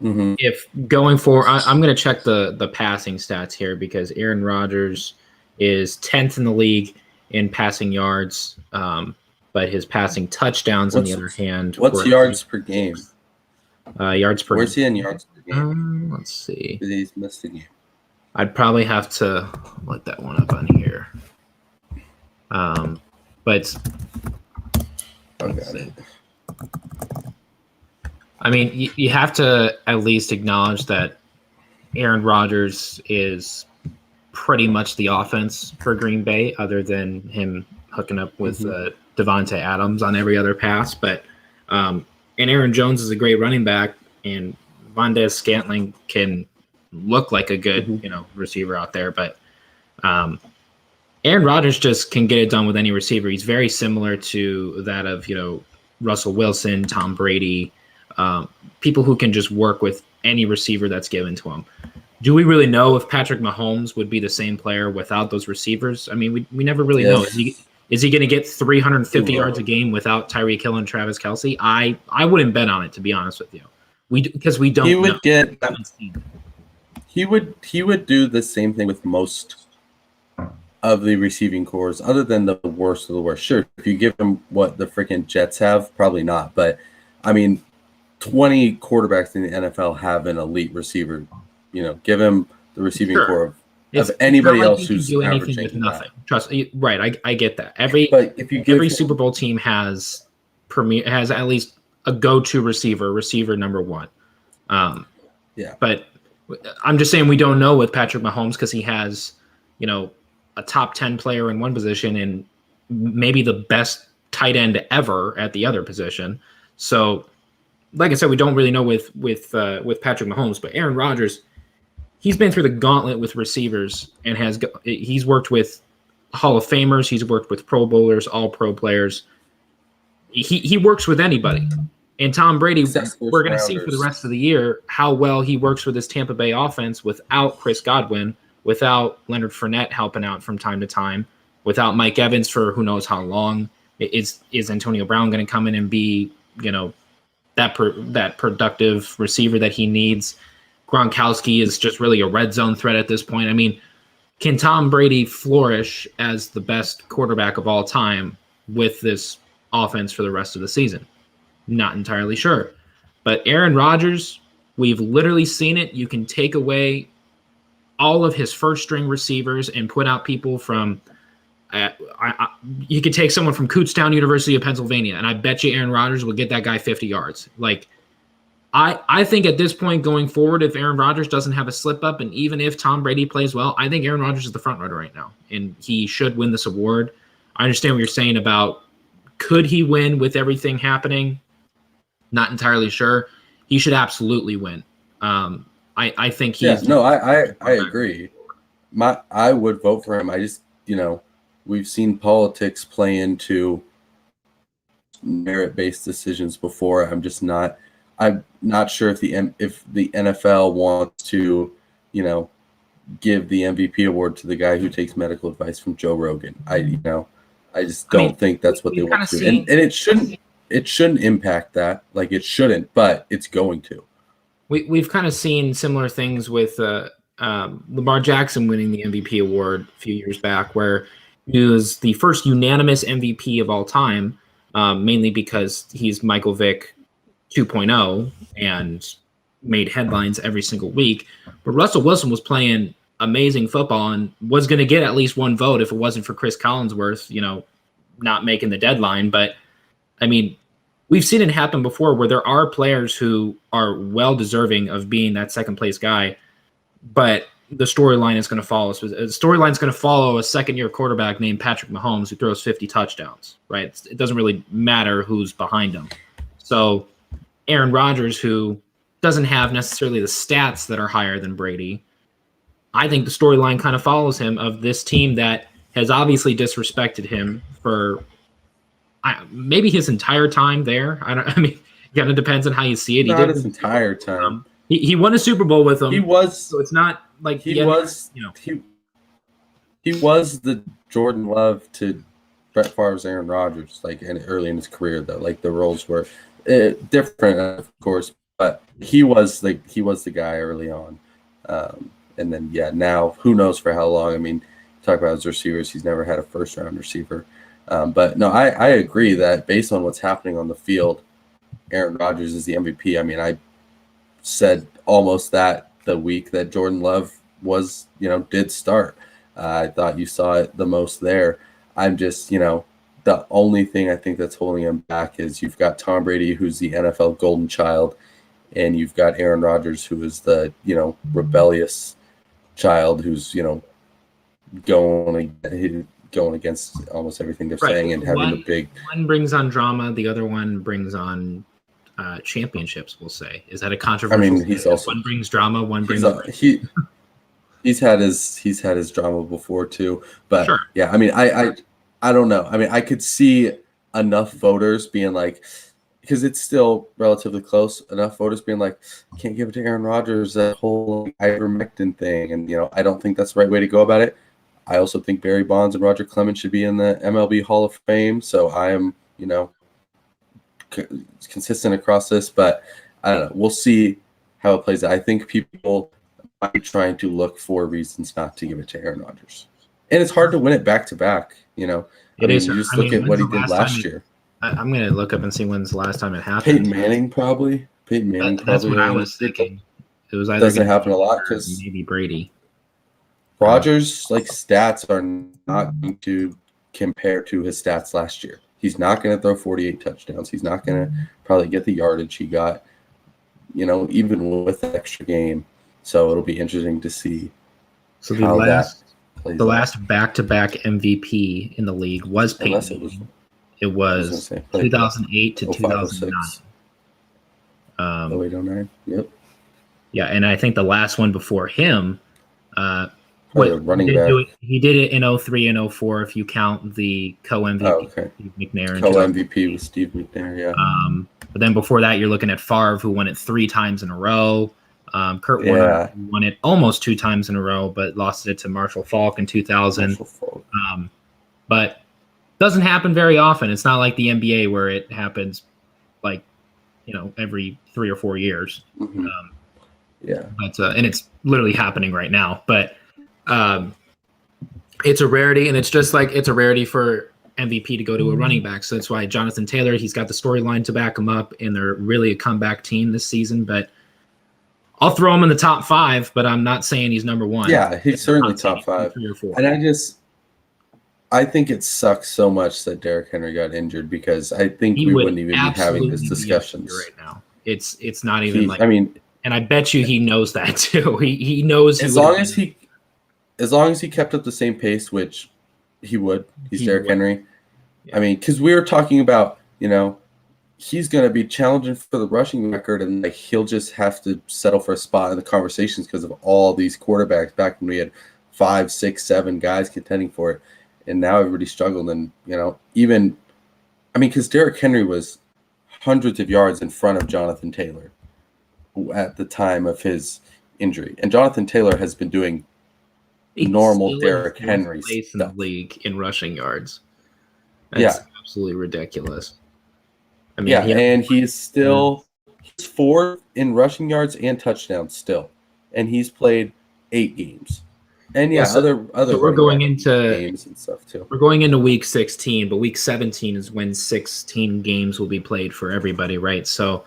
If going for, I'm going to check the passing stats here, because Aaron Rodgers is 10th in the league in passing yards, but his passing touchdowns, on the other hand, what's yards per game? Yards per. Where's he in yards per game? Let's see. He's missed a game. I'd probably have to look that one up on here. But I mean, you have to at least acknowledge that Aaron Rodgers is pretty much the offense for Green Bay, other than him hooking up with Devontae Adams on every other pass. But and Aaron Jones is a great running back, and Valdez-Scantling can look like a good, receiver out there. But Aaron Rodgers just can get it done with any receiver. He's very similar to that of, Russell Wilson, Tom Brady, people who can just work with any receiver that's given to him. Do we really know if Patrick Mahomes would be the same player without those receivers? I mean, we never really know. Is he going to get 350 yards a game without Tyreek Hill and Travis Kelce? I wouldn't bet on it, to be honest with you. Because we don't. He would do the same thing with most of the receiving cores, other than the worst of the worst. Sure, if you give him what the freaking Jets have, probably not. But I mean, 20 quarterbacks in the NFL have an elite receiver. Give him the receiving core of anybody else who's do anything with nothing. Trust me, right? I get that. Every Super Bowl team has at least a go-to receiver number one. But I'm just saying we don't know with Patrick Mahomes because he has, a top 10 player in one position and maybe the best tight end ever at the other position. So, like I said, we don't really know with Patrick Mahomes, but Aaron Rodgers, he's been through the gauntlet with receivers and he's worked with Hall of Famers, he's worked with Pro Bowlers, all pro players. He works with anybody. And Tom Brady, we're going to see for the rest of the year how well he works with his Tampa Bay offense without Chris Godwin, without Leonard Fournette helping out from time to time, without Mike Evans for who knows how long. Is Antonio Brown going to come in and be, that productive receiver that he needs? Gronkowski is just really a red zone threat at this point. I mean, can Tom Brady flourish as the best quarterback of all time with this offense for the rest of the season? Not entirely sure. But Aaron Rodgers, we've literally seen it. You can take away all of his first-string receivers and put out people from you could take someone from Kutztown, University of Pennsylvania, and I bet you Aaron Rodgers will get that guy 50 yards. Like, I think at this point going forward, if Aaron Rodgers doesn't have a slip-up, and even if Tom Brady plays well, I think Aaron Rodgers is the front runner right now, and he should win this award. I understand what you're saying about could he win with everything happening? Not entirely sure. He should absolutely win. I think he's... I agree. I would vote for him. I just, we've seen politics play into merit-based decisions before. I'm not sure if the NFL wants to, give the MVP award to the guy who takes medical advice from Joe Rogan. I just don't think that's what they want to do. And it shouldn't impact that. Like, it shouldn't, but it's going to. We've kind of seen similar things with Lamar Jackson winning the MVP award a few years back, where he was the first unanimous MVP of all time, mainly because he's Michael Vick 2.0 and made headlines every single week. But Russell Wilson was playing amazing football and was going to get at least one vote if it wasn't for Chris Collinsworth, not making the deadline. But, I mean, we've seen it happen before where there are players who are well deserving of being that second place guy, but the storyline is going to follow. So the storyline is going to follow a second-year quarterback named Patrick Mahomes who throws 50 touchdowns, right? It doesn't really matter who's behind him. So Aaron Rodgers, who doesn't have necessarily the stats that are higher than Brady, I think the storyline kind of follows him of this team that has obviously disrespected him for maybe his entire time there. It kind of depends on how you see it. Not his entire time. He won a Super Bowl with them. He was. So it's not like he was the Jordan Love to Brett Favre's Aaron Rodgers, like early in his career, though. Like, the roles were different, of course, but he was the guy early on. And then now who knows for how long? I mean, talk about his receivers. He's never had a first-round receiver. But no, I agree that based on what's happening on the field, Aaron Rodgers is the MVP. I mean, I said almost that the week that Jordan Love did start. I thought you saw it the most there. I'm just, the only thing I think that's holding him back is you've got Tom Brady, who's the NFL golden child, and you've got Aaron Rodgers, who is the, rebellious child who's, going against almost everything they're saying and having the big... One brings on drama, the other one brings on championships. We'll say, is that a I controversial? mean, he's also one brings drama, one he's brings he's had his drama before too. But sure. yeah, I mean, I don't know. I mean, I could see enough voters being like, because it's still relatively close, enough voters being like, can't give it to Aaron Rodgers, that whole ivermectin thing. And, I don't think that's the right way to go about it. I also think Barry Bonds and Roger Clemens should be in the MLB Hall of Fame. So I am, consistent across this. But I don't know. We'll see how it plays out. I think people might be trying to look for reasons not to give it to Aaron Rodgers. And it's hard to win it back-to-back, It I mean, is. you just look at what he did last year. I'm going to look up and see when's the last time it happened. Peyton Manning probably. That's what I was thinking. It was either doesn't happen a lot because maybe Brady. Rodgers' stats are not going to compare to his stats last year. He's not going to throw 48 touchdowns. He's not going to probably get the yardage he got, even with the extra game. So it'll be interesting to see. So the last back-to-back MVP in the league was Peyton Manning. It was 2008 to 2009. 08, 09. Yep. Yeah, and I think the last one before him, running back. He did it in 03 and 04 if you count the co-MVP. Oh, okay. Steve McNair. Co-MVP was Steve McNair, yeah. But then before that, you're looking at Favre, who won it 3 times in a row. Kurt Warner won it almost 2 times in a row, but lost it to Marshall Faulk in 2000. But doesn't happen very often. It's not like the NBA where it happens every 3 or 4 years. Mm-hmm. But and it's literally happening right now. But it's a rarity, and it's just like it's a rarity for MVP to go to a running back. So that's why Jonathan Taylor, he's got the storyline to back him up, and they're really a comeback team this season. But I'll throw him in the top 5, but I'm not saying he's number 1. Yeah, he's certainly top 5. 3 or 4. And I think it sucks so much that Derrick Henry got injured because I think we wouldn't even be having this discussions right now. It's not even and I bet you he knows that too. He knows as long as he kept up the same pace, which he would. He's Derrick Henry. Yeah. I mean, because we were talking about, he's going to be challenging for the rushing record, and he'll just have to settle for a spot in the conversations because of all these quarterbacks back when we had 5, 6, 7 guys contending for it. And now everybody's struggled. And, because Derrick Henry was hundreds of yards in front of Jonathan Taylor at the time of his injury. And Jonathan Taylor has been doing normal Derrick Henry stuff in the league in rushing yards. That's absolutely ridiculous. I mean, and he's still he's 4th in rushing yards and touchdowns still. And he's played 8 games. And other we're going into games and stuff too. We're going into week 16, but week 17 is when 16 games will be played for everybody, right? So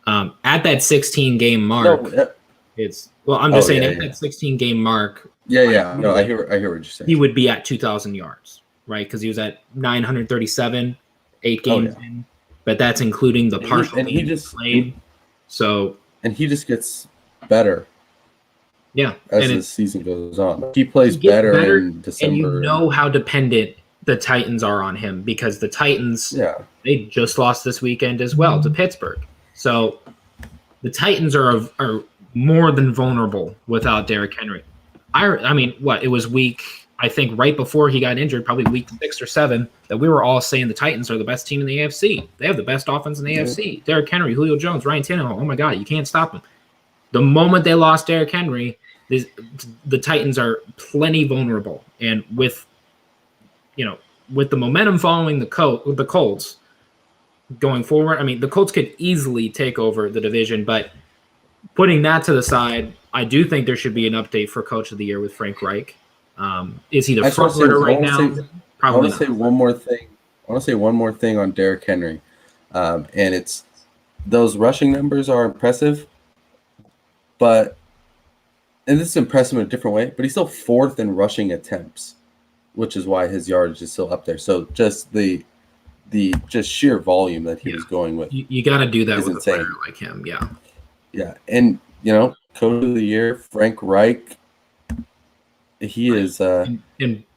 at that 16 game mark, I'm just saying at that 16 game mark. No, I hear what you're saying. He would be at 2,000 yards, right? Because he was at 937, 8 games in, but that's including the partial games he just played. And he just gets better. Yeah, as the season goes on, he plays better in December. And you know how dependent the Titans are on him because the Titans, they just lost this weekend as well to Pittsburgh. So the Titans are more than vulnerable without Derrick Henry. I mean, it was week, I think right before he got injured, probably week 6 or 7, that we were all saying the Titans are the best team in the AFC. They have the best offense in the AFC. Derrick Henry, Julio Jones, Ryan Tannehill. Oh my God, you can't stop them. The moment they lost Derrick Henry, the Titans are plenty vulnerable, and with the momentum following the Colts going forward, I mean the Colts could easily take over the division. But putting that to the side, I do think there should be an update for Coach of the Year with Frank Reich. Is he the front runner right now? Probably. I want to say one more thing. I want to say one more thing on Derrick Henry, and it's those rushing numbers are impressive, but. And this is impressive in a different way, but he's still 4th in rushing attempts, which is why his yardage is still up there. So just the just sheer volume that he was going with. You got to do that with insane. A player like him, yeah. Yeah, and Coach of the Year, Frank Reich, he is. And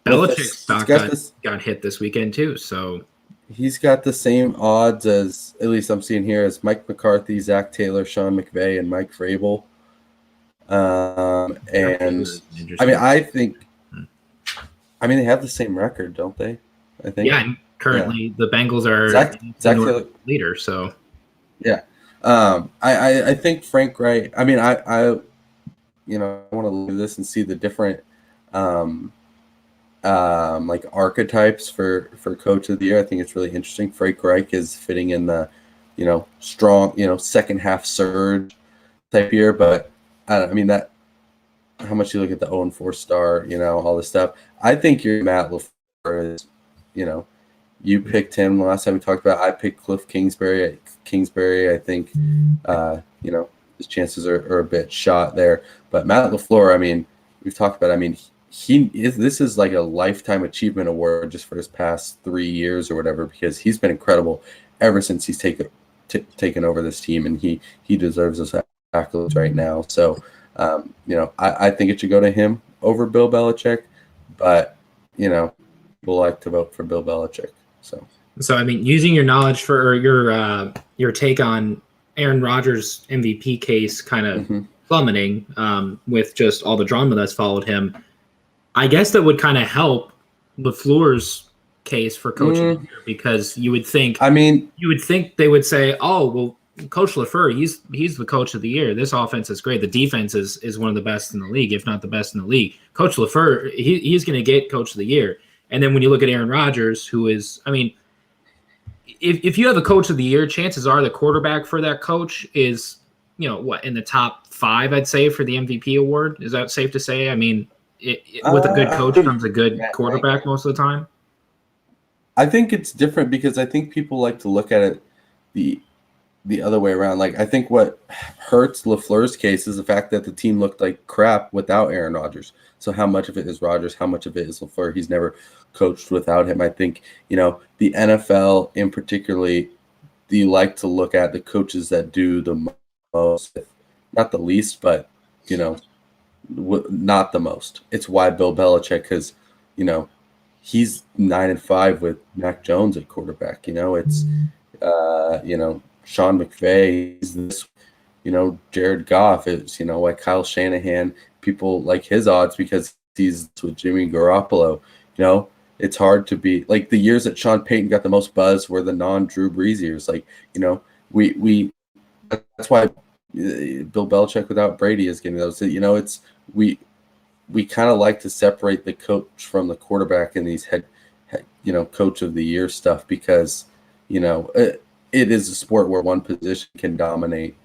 Belichick's stock got hit this weekend too. So he's got the same odds as, at least I'm seeing here, as Mike McCarthy, Zach Taylor, Sean McVay, and Mike Vrabel. And I mean, I think, they have the same record, don't they? I think. Yeah, and currently the Bengals are Zach the leader. So yeah, I think Frank Wright. I mean, I want to look at this and see the different like archetypes for coach of the year. I think it's really interesting. Frank Reich is fitting in the strong second half surge type year, but I mean that how much you look at the 0-4 star, all this stuff. I think your Matt LaFleur is, you picked him the last time we talked about. I picked Cliff Kingsbury. I think his chances are a bit shot there, but Matt LaFleur, I mean, we've talked about. I mean, this is like a lifetime achievement award just for his past 3 years or whatever, because he's been incredible ever since he's taken over this team, and he deserves those accolades right now. So, I think it should go to him over Bill Belichick, but we'll like to vote for Bill Belichick. So I mean, using your knowledge for your take on Aaron Rodgers' MVP case kind of plummeting with just all the drama that's followed him, I guess that would kind of help LaFleur's case for coaching because you would think they would say, oh, well, Coach LaFleur, he's the coach of the year. This offense is great. The defense is one of the best in the league, if not the best in the league. Coach LaFleur, he's going to get coach of the year. And then when you look at Aaron Rodgers, who is, I mean, if you have a coach of the year, chances are the quarterback for that coach is, in the top 5, I'd say, for the MVP award. Is that safe to say? I mean, with a good coach comes a good quarterback most of the time. I think it's different because I think people like to look at it the other way around. Like, I think what hurts LaFleur's case is the fact that the team looked like crap without Aaron Rodgers. So how much of it is Rodgers? How much of it is LaFleur? He's never coached without him. I think, the NFL in particularly, you like to look at the coaches that do the most, not the least, but, not the most. It's why Bill Belichick, because, he's 9-5 with Mac Jones at quarterback. It's, Sean McVay, is this, Jared Goff, is, like Kyle Shanahan, people like his odds because he's with Jimmy Garoppolo. It's hard to be like the years that Sean Payton got the most buzz were the non-Drew Brees years. Like, we that's why Bill Belichick without Brady is getting those. It's we kind of like to separate the coach from the quarterback in these head coach of the year stuff because it is a sport where one position can dominate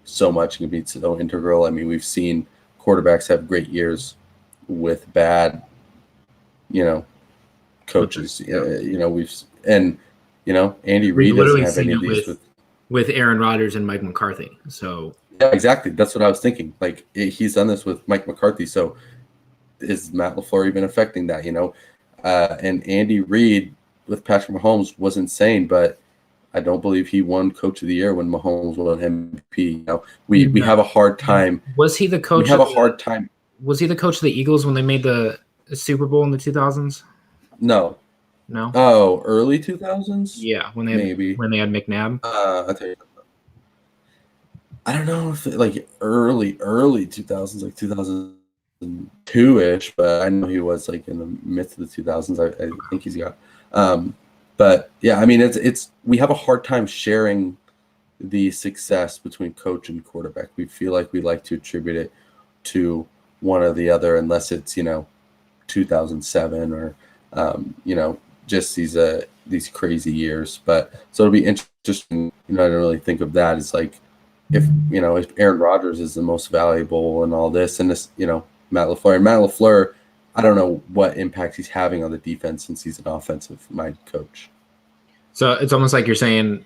so much and can be so integral. I mean, we've seen quarterbacks have great years with bad, coaches. Andy Reid doesn't have any of these with Aaron Rodgers and Mike McCarthy. So yeah, exactly. That's what I was thinking. Like he's done this with Mike McCarthy. So is Matt LaFleur even affecting that? And Andy Reid with Patrick Mahomes was insane, but I don't believe he won Coach of the Year when Mahomes won MVP. We have a hard time. Was he the coach? We have a hard time. Was he the coach of the Eagles when they made the Super Bowl in the 2000s? No. Oh, early 2000s? Yeah, when they had McNabb. I don't know if early 2000s, like 2002-ish, but I know he was like in the midst of the 2000s. I think he's got. But yeah, I mean, it's we have a hard time sharing the success between coach and quarterback. We feel like we like to attribute it to one or the other, unless it's 2007 or just these crazy years. But so it'll be interesting. I don't really think of that as like if Aaron Rodgers is the most valuable and all this, and this Matt LaFleur. I don't know what impact he's having on the defense since he's an offensive-minded coach. So it's almost like you're saying,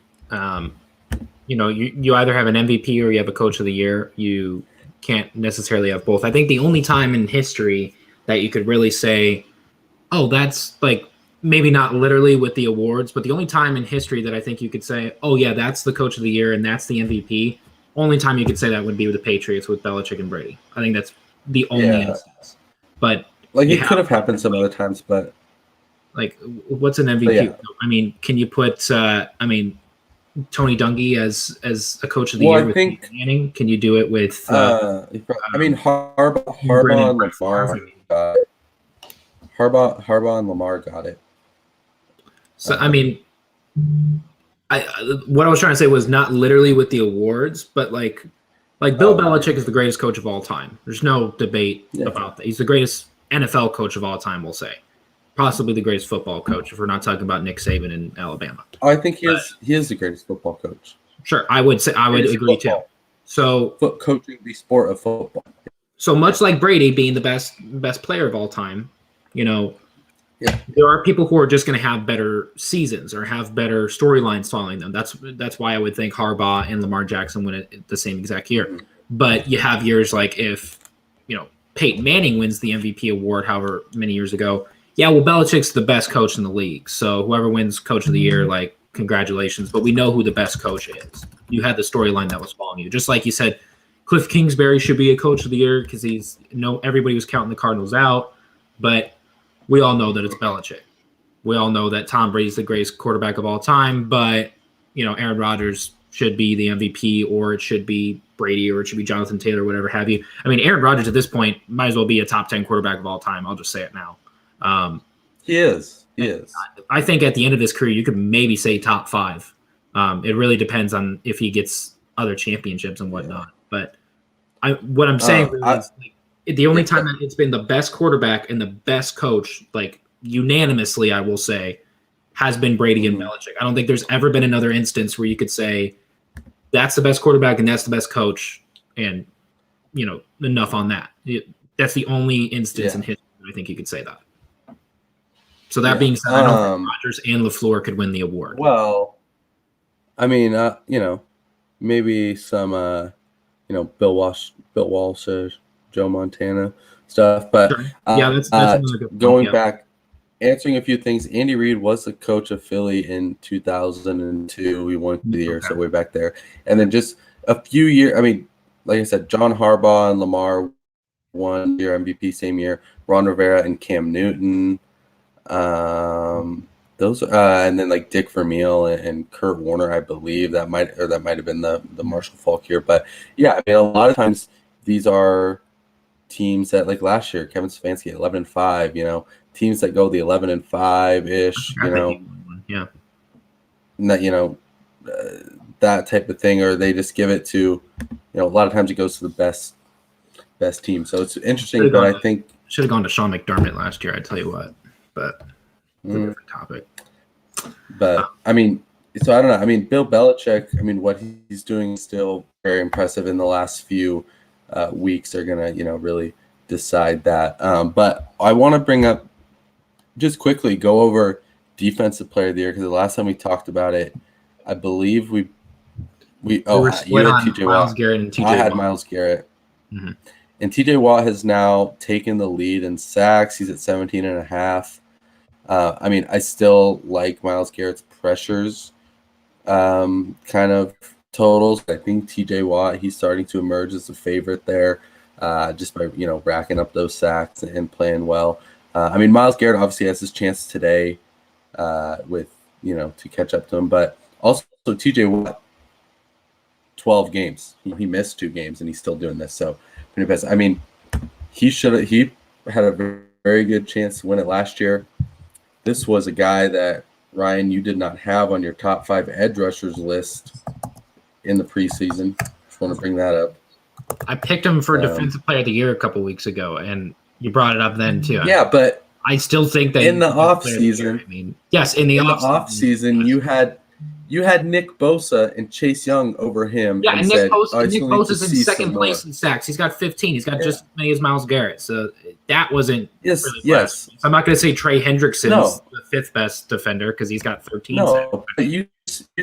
you either have an MVP or you have a Coach of the Year. You can't necessarily have both. I think the only time in history that you could really say, oh, that's like maybe not literally with the awards, but the only time in history that I think you could say, oh, yeah, that's the Coach of the Year and that's the MVP, only time you could say that would be with the Patriots with Belichick and Brady. I think that's the only instance. But it could have happened some other times, but Like, what's an MVP? Yeah. I mean, can you put Tony Dungy as a coach of the Well, year I with think Peyton Manning? Can you do it with I mean Harbaugh Brandon and Brett Favre? Lamar got it. Harbaugh and Lamar got it. So I mean, what I was trying to say was not literally with the awards, but like Bill Belichick is the greatest coach of all time. There's no debate about that. He's the greatest NFL coach of all time, we'll say. Possibly the greatest football coach if we're not talking about Nick Saban in Alabama. I think he is the greatest football coach. Sure, I would agree too. So coaching the sport of football. So much like Brady being the best player of all time, there are people who are just going to have better seasons or have better storylines following them. That's why I would think Harbaugh and Lamar Jackson win it the same exact year. Mm-hmm. But you have years like if Peyton Manning wins the MVP award, however many years ago. Yeah, well, Belichick's the best coach in the league. So whoever wins Coach of the Year, like, congratulations. But we know who the best coach is. You had the storyline that was following you. Just like you said, Cliff Kingsbury should be a Coach of the Year because everybody was counting the Cardinals out. But we all know that it's Belichick. We all know that Tom Brady's the greatest quarterback of all time. But, Aaron Rodgers should be the MVP, or it should be Brady, or it should be Jonathan Taylor, whatever have you. I mean, Aaron Rodgers at this point might as well be a top 10 quarterback of all time. I'll just say it now. He is. I think at the end of his career, you could maybe say top 5. It really depends on if he gets other championships and whatnot. But what I'm saying is the only time that it's been the best quarterback and the best coach, like unanimously, I will say, has been Brady and Belichick. I don't think there's ever been another instance where you could say that's the best quarterback and that's the best coach, and enough on that. That's the only instance in history I think you could say that. So that being said, I don't think Rodgers and LaFleur could win the award. Well, I mean, maybe some, Bill Walsh, Joe Montana stuff. But sure. That's another good point. Going back, answering a few things. Andy Reid was the coach of Philly in 2002. We won the year, so way back there. And then just a few years. I mean, like I said, John Harbaugh and Lamar won year MVP same year. Ron Rivera and Cam Newton. Those and then like Dick Vermeil and Kurt Warner, I believe that might have been the Marshall Faulk year. But yeah, I mean, a lot of times these are teams that, like last year, Kevin Stefanski 11-5. Teams that go the 11-5 ish. Yeah. That that type of thing, or they just give it to a lot of times it goes to the best team. So it's interesting, but I think should have gone to Sean McDermott last year. I tell you what. But it's a different topic. But I mean, so I don't know. I mean, Bill Belichick. I mean, what he's doing is still very impressive. In the last few weeks, they're gonna really decide that. But I want to bring up just quickly go over Defensive Player of the Year because the last time we talked about it, I believe we you had TJ Watt. Garrett and TJ I had Watt. Myles Garrett. Mm-hmm. And TJ Watt has now taken the lead in sacks. He's at 17.5. I mean, I still like Myles Garrett's pressures kind of totals. I think TJ Watt, he's starting to emerge as a favorite there just by, racking up those sacks and playing well. I mean, Myles Garrett obviously has his chance today with, to catch up to him. But also TJ Watt, 12 games. He missed 2 games, and he's still doing this. So, pretty best. I mean, he had a very good chance to win it last year. This was a guy that, Ryan, you did not have on your top 5 edge rushers list in the preseason. Just want to bring that up. I picked him for Defensive Player of the Year a couple weeks ago, and you brought it up then too. Yeah, but I still think that in the offseason, in the offseason, you had Nick Bosa and Chase Young over him. Yeah, and Nick Bosa's in second place in sacks. He's got 15. He's got just as many as Myles Garrett. So that wasn't really yes. So I'm not going to say Trey Hendrickson's the 5th best defender because he's got 13. No, but you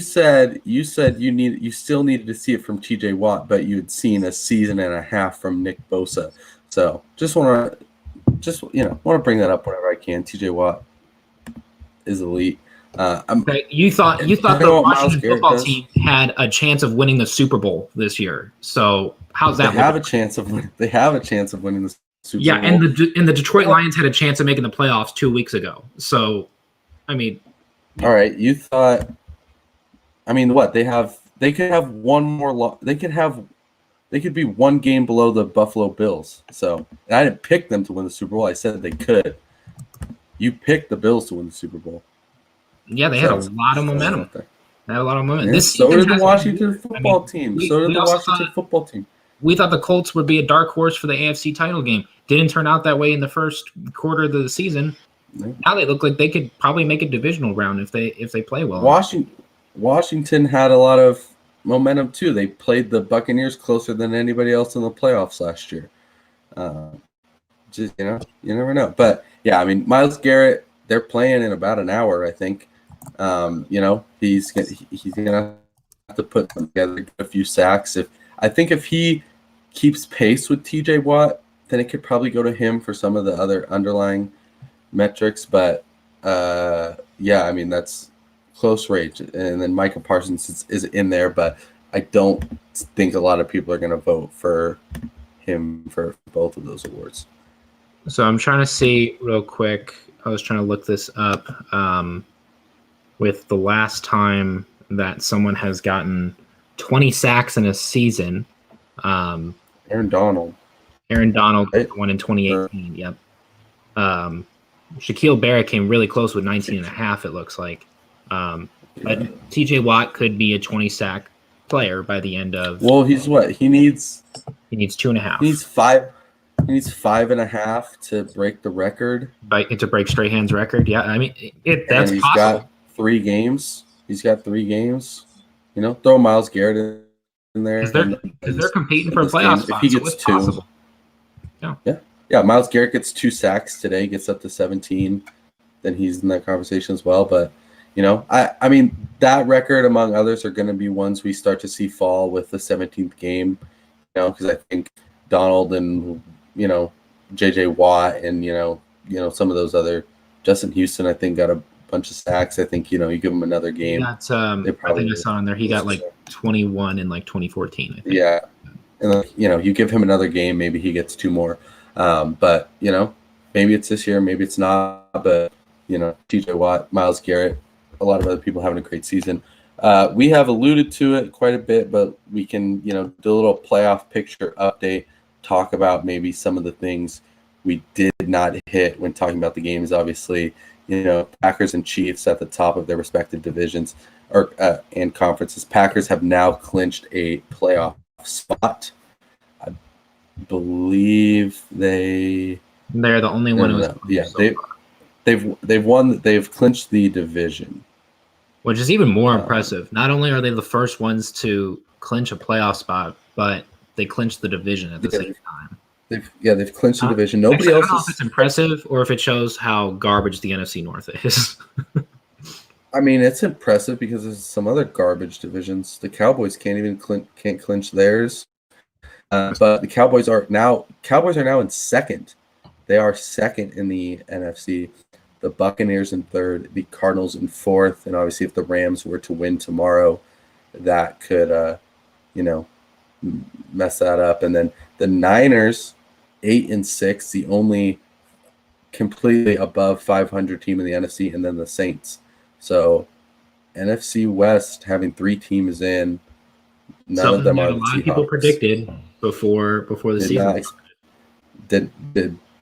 said you still needed to see it from TJ Watt, but you had seen a season and a half from Nick Bosa. So just want to bring that up whenever I can. TJ Watt is elite. You thought the Washington football team had a chance of winning the Super Bowl this year. So how's that? They have a chance of winning the Super Bowl. Yeah, and the Detroit Lions had a chance of making the playoffs 2 weeks ago. So I mean, All right, you thought. I mean, what they have? They could have one more. They could have. They could be one game below the Buffalo Bills. So, and I didn't pick them to win the Super Bowl. I said they could. You picked the Bills to win the Super Bowl. yeah, they had a So lot of momentum. They had a lot of momentum. yeah, This so season did the has Washington been weird. football team. So did we the also Washington football team. We thought the Colts would be a dark horse for the AFC title game. Didn't turn out that way in the first quarter of the season. Yeah. Now they look like they could probably make a divisional round if they play well. Washington had a lot of momentum too. They played the Buccaneers closer than anybody else in the playoffs last year. Just you never know. But yeah, I mean, Myles Garrett, they're playing in about an hour, I think. He's gonna have to put together a few sacks. If he keeps pace with TJ Watt, then it could probably go to him for some of the other underlying metrics. But yeah, I mean, that's close range. And then Micah Parsons is in there, but I don't think a lot of people are going to vote for him for both of those awards. So I'm trying to see real quick. I was trying to look this up with the last time that someone has gotten 20 sacks in a season. Aaron Donald. Right? Won in 2018. Yep. Shaquille Barrett came really close with 19 and a half, it looks like. But TJ Watt could be a 20 sack player by the end of. Well, he's what? He needs 2.5. He needs 5. He needs 5.5 to break the record. To break Strahan's record. Yeah, I mean, that's he's possible. Got 3 games. He's got 3 games. Throw Myles Garrett in there. They're competing for a playoff spot. If he gets 2. Possible. Yeah. Myles Garrett gets 2 sacks today, gets up to 17. Then he's in that conversation as well. But I mean, that record among others are going to be ones we start to see fall with the 17th game. Because I think Donald and JJ Watt and some of those other Justin Houston, I think got a bunch of sacks. I think you give him another game. That's I think I saw on there he got like 21 in like 2014. I think. Yeah, and you give him another game, maybe he gets 2 more. But maybe it's this year, maybe it's not. But TJ Watt, Myles Garrett, a lot of other people having a great season. We have alluded to it quite a bit, but we can do a little playoff picture update. Talk about maybe some of the things we did not hit when talking about the games. Obviously, Packers and Chiefs at the top of their respective divisions and conferences. Packers have now clinched a playoff spot. I believe they're the only one. They've won. They've clinched the division, which is even more impressive. Not only are they the first ones to clinch a playoff spot, but they clinched the division at the same time. They've clinched the division. Nobody else. I don't know if it's impressive or if it shows how garbage the NFC North is. I mean, it's impressive because there's some other garbage divisions. The Cowboys can't clinch theirs, but the Cowboys are now in second. They are second in the NFC. The Buccaneers in third, the Cardinals in fourth, and obviously if the Rams were to win tomorrow, that could mess that up. And then the Niners, 8-6, the only completely above 500 team in the NFC, and then the Saints. So NFC West having 3 teams in, none of them are the Seahawks. A lot of people predicted before the season.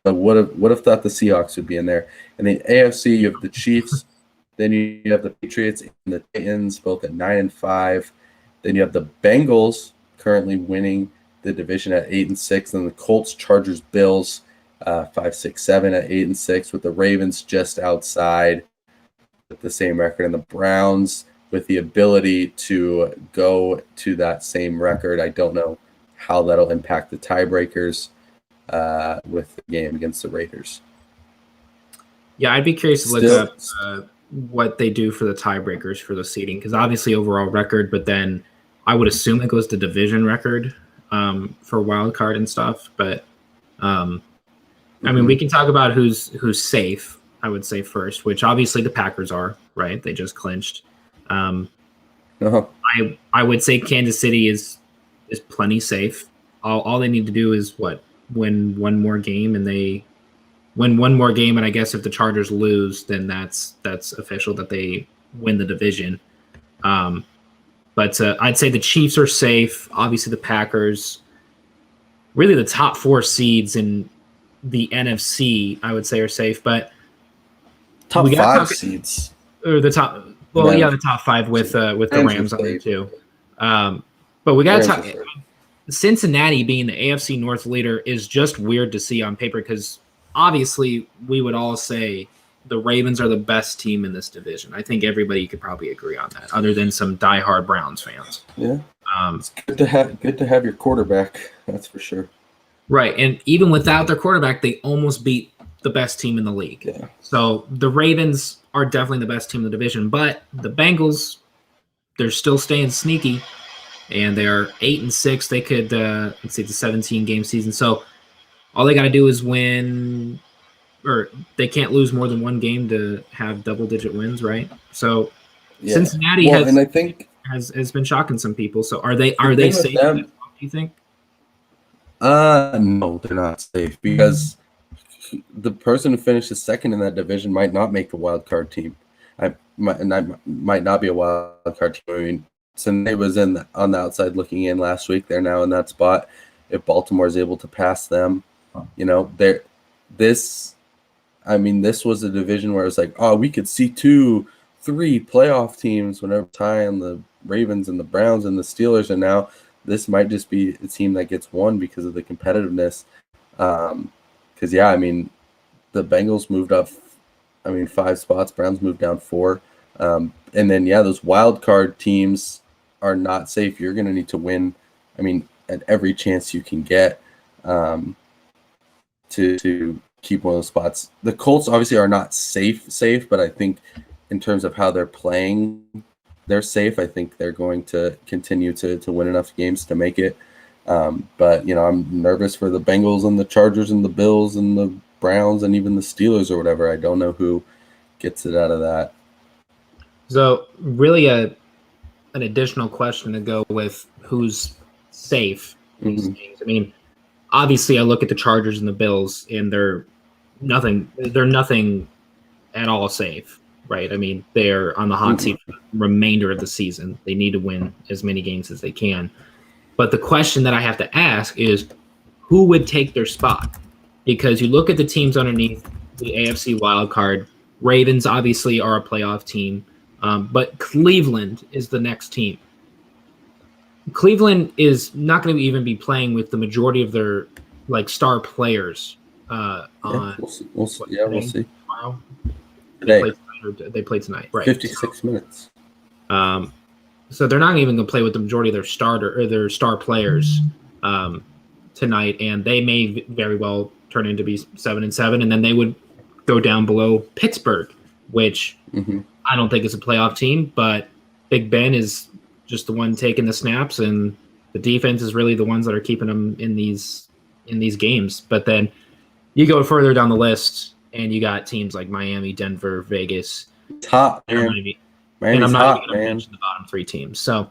But would have thought the Seahawks would be in there. And the AFC, you have the Chiefs, then you have the Patriots and the Titans, both at 9-5. Then you have the Bengals currently winning the division at 8-6, and the Colts, Chargers, Bills 5, 6, 7 at 8-6, with the Ravens just outside with the same record, and the Browns with the ability to go to that same record. I don't know how that'll impact the tiebreakers with the game against the Raiders. Yeah, I'd be curious to look up what they do for the tiebreakers for the seeding, because obviously overall record, but then I would assume it goes to division record for wild card and stuff. But I mean, we can talk about who's safe. I would say first, which obviously the Packers are, right? They just clinched. I would say Kansas City is plenty safe. All they need to do is win one more game, and they win one more game, and I guess if the Chargers lose, then that's official that they win the division. But I'd say the Chiefs are safe. Obviously, the Packers, really the top 4 seeds in the NFC, I would say, are safe. But top 5 seeds, or the top. Well, yeah, the top 5 with the Rams on there too. But we got to talk. Cincinnati being the AFC North leader is just weird to see on paper because obviously we would all say the Ravens are the best team in this division. I think everybody could probably agree on that, other than some diehard Browns fans. Yeah, it's good to have your quarterback. That's for sure. Right, and even without their quarterback, they almost beat the best team in the league. Yeah. So the Ravens are definitely the best team in the division, but the Bengals, they're still staying sneaky. And they are 8-6. They could let's see, it's a 17-game season. So all they got to do is win, or they can't lose more than one game to have double-digit wins, right? So Cincinnati and I think has been shocking some people. So are they safe? Do you think? No, they're not safe because the person who finishes second in that division might not make the wild card team. I might not be a wild card team. I mean, Cincinnati was on the outside looking in last week. They're now in that spot. If Baltimore is able to pass them, this was a division where it's like, oh, we could see 2-3 playoff teams whenever tie on the Ravens and the Browns and the Steelers, and now this might just be a team that gets one because of the competitiveness. Because the Bengals moved up, 5 spots. Browns moved down 4, and then those wild card teams are not safe. You're going to need to win, at every chance you can get to keep one of those spots. The Colts obviously are not safe, but I think in terms of how they're playing, they're safe. I think they're going to continue to win enough games to make it. But I'm nervous for the Bengals and the Chargers and the Bills and the Browns and even the Steelers or whatever. I don't know who gets it out of that. So really an additional question to go with who's safe in these games. Obviously I look at the Chargers and the Bills and they're nothing at all safe, right? They're on the hot seat for the remainder of the season. They need to win as many games as they can. But the question that I have to ask is who would take their spot? Because you look at the teams underneath the AFC wild card, Ravens obviously are a playoff team. But Cleveland is the next team. Cleveland is not going to even be playing with the majority of their star players. We'll see. Tomorrow? Today. They play tonight, right? 56 minutes. So they're not even going to play with the majority of their star players tonight, and they may very well turn into be 7-7, and then they would go down below Pittsburgh, which I don't think is a playoff team, but Big Ben is just the one taking the snaps, and the defense is really the ones that are keeping them in these games. But then you go further down the list, and you got teams like Miami, Denver, Vegas. Top, man. And I'm not even going to mention the bottom 3 teams. So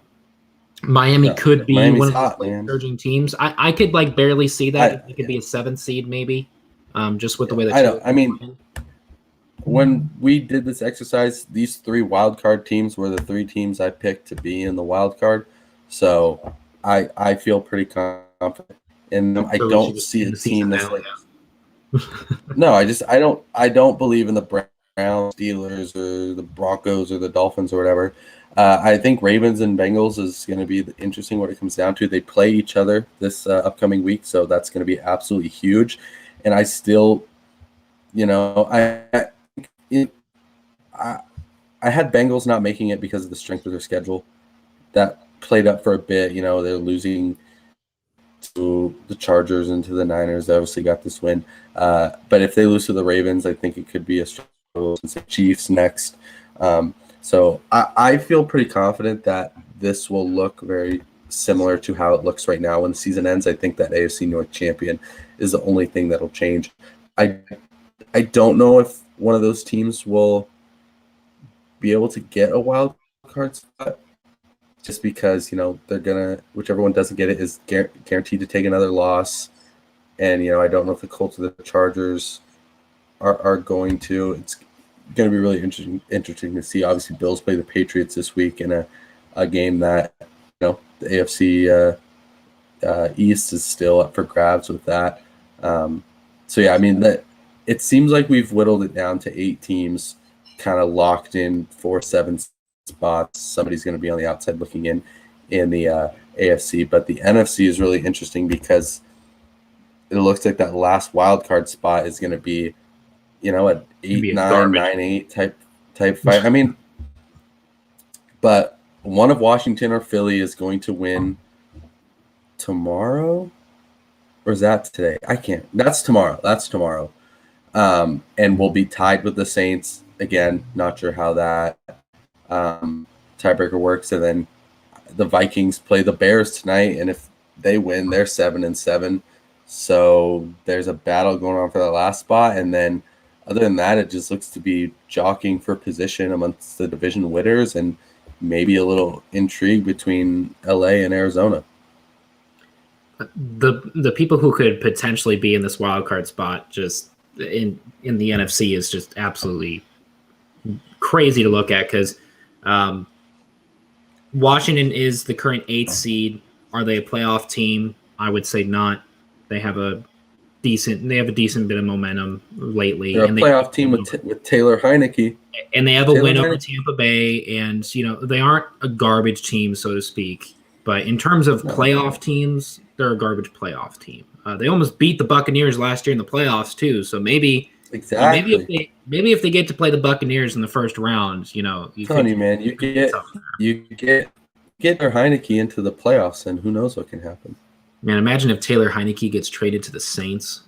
Miami could be one of the surging teams. I could barely see that. It could be a 7th seed maybe, just with the way that when we did this exercise, these 3 wild card teams were the 3 teams I picked to be in the wild card. So I feel pretty confident in them. I don't see a team that's No, I don't believe in the Browns, Steelers, or the Broncos or the Dolphins or whatever. I think Ravens and Bengals is going to be interesting what it comes down to. They play each other this upcoming week, so that's going to be absolutely huge. And I still, I had Bengals not making it because of the strength of their schedule. That played up for a bit. They're losing to the Chargers and to the Niners. They obviously got this win. But if they lose to the Ravens, I think it could be a struggle since the Chiefs next. So I feel pretty confident that this will look very similar to how it looks right now when the season ends. I think that AFC North champion is the only thing that'll change. I don't know if one of those teams will be able to get a wild card spot just because, they're going to, whichever one doesn't get it is guaranteed to take another loss. And, I don't know if the Colts or the Chargers are going to. It's going to be really interesting to see. Obviously, Bills play the Patriots this week in a game that the AFC East is still up for grabs with that. So yeah, I mean that it seems like we've whittled it down to 8 teams, kind of locked in 4-7 spots. Somebody's going to be on the outside looking in the AFC, but the NFC is really interesting because it looks like that last wild card spot is going to be, an 8-9, 9-8 type fight. I mean, but one of Washington or Philly is going to win tomorrow, or is that today? I can't. That's tomorrow. And we'll be tied with the Saints again. Not sure how that tiebreaker works. And then the Vikings play the Bears tonight, and if they win, they're 7-7. So there's a battle going on for the last spot, and then other than that, it just looks to be jockeying for position amongst the division winners, and maybe a little intrigue between LA and Arizona. The people who could potentially be in this wild card spot just in the NFC is just absolutely crazy to look at because Washington is the current 8th seed. Are they a playoff team? I would say not. They have a decent bit of momentum lately. They're a playoff team with Taylor Heineke. And they have a win over Tampa Bay, and they aren't a garbage team, so to speak. But in terms of playoff teams, they're a garbage playoff team. They almost beat the Buccaneers last year in the playoffs too. So maybe if they get to play the Buccaneers in the first round, you get their Heineke into the playoffs, and who knows what can happen. Man, imagine if Taylor Heineke gets traded to the Saints.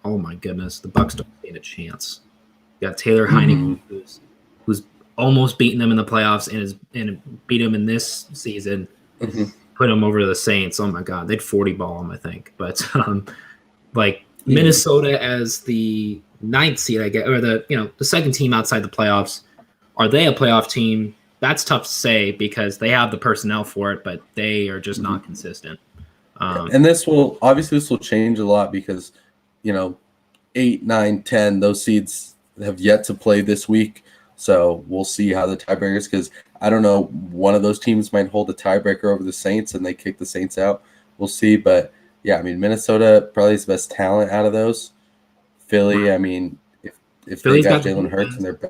Oh my goodness, the Bucs don't stand a chance. You got Taylor Heineke, who's almost beaten them in the playoffs and beat them in this season. Mm-hmm. Put them over to the Saints. Oh my God, they'd 40 ball them, I think. But Minnesota as the 9th seed, I guess, or the second team outside the playoffs. Are they a playoff team? That's tough to say because they have the personnel for it, but they are just not consistent. And this will change a lot because 8, 9, 10, those seeds have yet to play this week. So we'll see how the tiebreakers, because I don't know, one of those teams might hold a tiebreaker over the Saints and they kick the Saints out. We'll see. But yeah, I mean, Minnesota probably is the best talent out of those. Philly, I mean, if they got Jalen Hurts and they're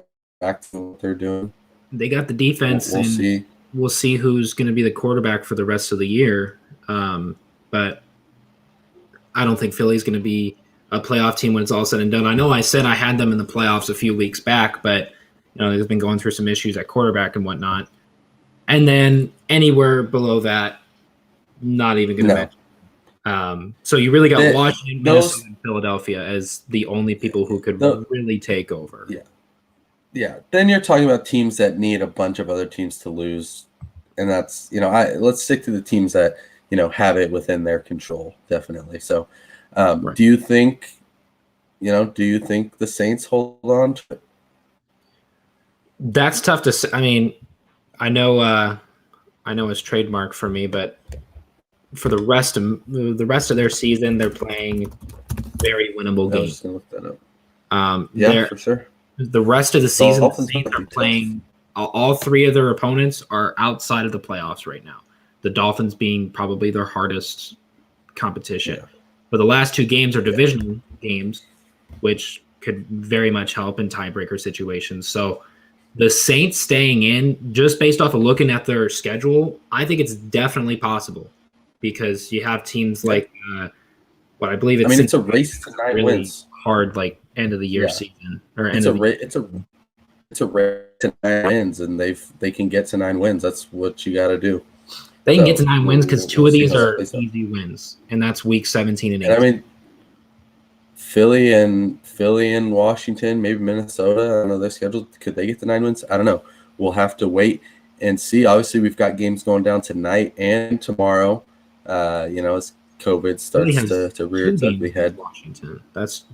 back to what they're doing, they got the defense. We'll see. We'll see who's going to be the quarterback for the rest of the year. But I don't think Philly's going to be a playoff team when it's all said and done. I know I said I had them in the playoffs a few weeks back, but they've been going through some issues at quarterback and whatnot. And then anywhere below that, not even going to mention. So you really got Washington, Minnesota, and Philadelphia as the only people who could really take over. Yeah. Then you're talking about teams that need a bunch of other teams to lose, and that's let's stick to the teams that have it within their control, definitely. So, right. Do you think the Saints hold on to it? That's tough to say. I mean, I know it's trademark for me, but for the rest of their season, they're playing very winnable games. I was just gonna look that up. For sure. The rest of the season, the Saints are playing. All 3 of their opponents are outside of the playoffs right now. The Dolphins being probably their hardest competition. Yeah. But the last 2 games are divisional games, which could very much help in tiebreaker situations. So the Saints staying in, just based off of looking at their schedule, I think it's definitely possible because you have teams like what I believe it's. I mean, it's a race to 9 really wins. Hard, like end of the year season or it's a race to 9 wins, and they can get to 9 wins. That's what you got to do. They can get to 9 wins because 2 of these are easy wins, and that's week 17 and 18. And I mean, Philly and Washington, maybe Minnesota. I don't know their schedule. Could they get to 9 wins? I don't know. We'll have to wait and see. Obviously, we've got games going down tonight and tomorrow. As COVID starts to rear its ugly head. Washington.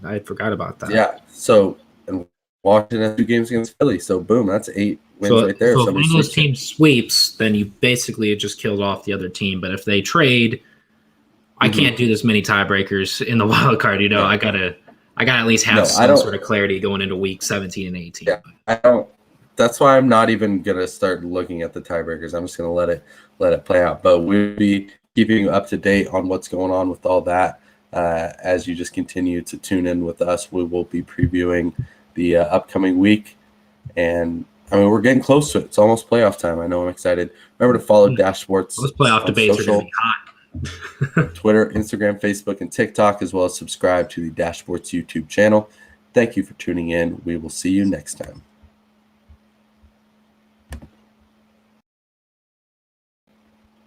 I forgot about that. Yeah. So and Washington has 2 games against Philly. So boom, that's 8 wins right there. So if one of those teams sweeps, then you basically just killed off the other team. But if they trade, I can't do this many tiebreakers in the wild card. I I got to at least have No, I some don't. sort of clarity going into week 17 and 18. Yeah, I don't. That's why I'm not even gonna start looking at the tiebreakers. I'm just gonna let it play out. But we'll be keeping you up to date on what's going on with all that. As you just continue to tune in with us, we will be previewing the upcoming week, and I mean we're getting close to it. It's almost playoff time. I know I'm excited. Remember to follow Dash Sports Those playoff on debates social, are going to be hot. Twitter, Instagram, Facebook, and TikTok, as well as subscribe to the Dash Sports YouTube channel. Thank you for tuning in. We will see you next time.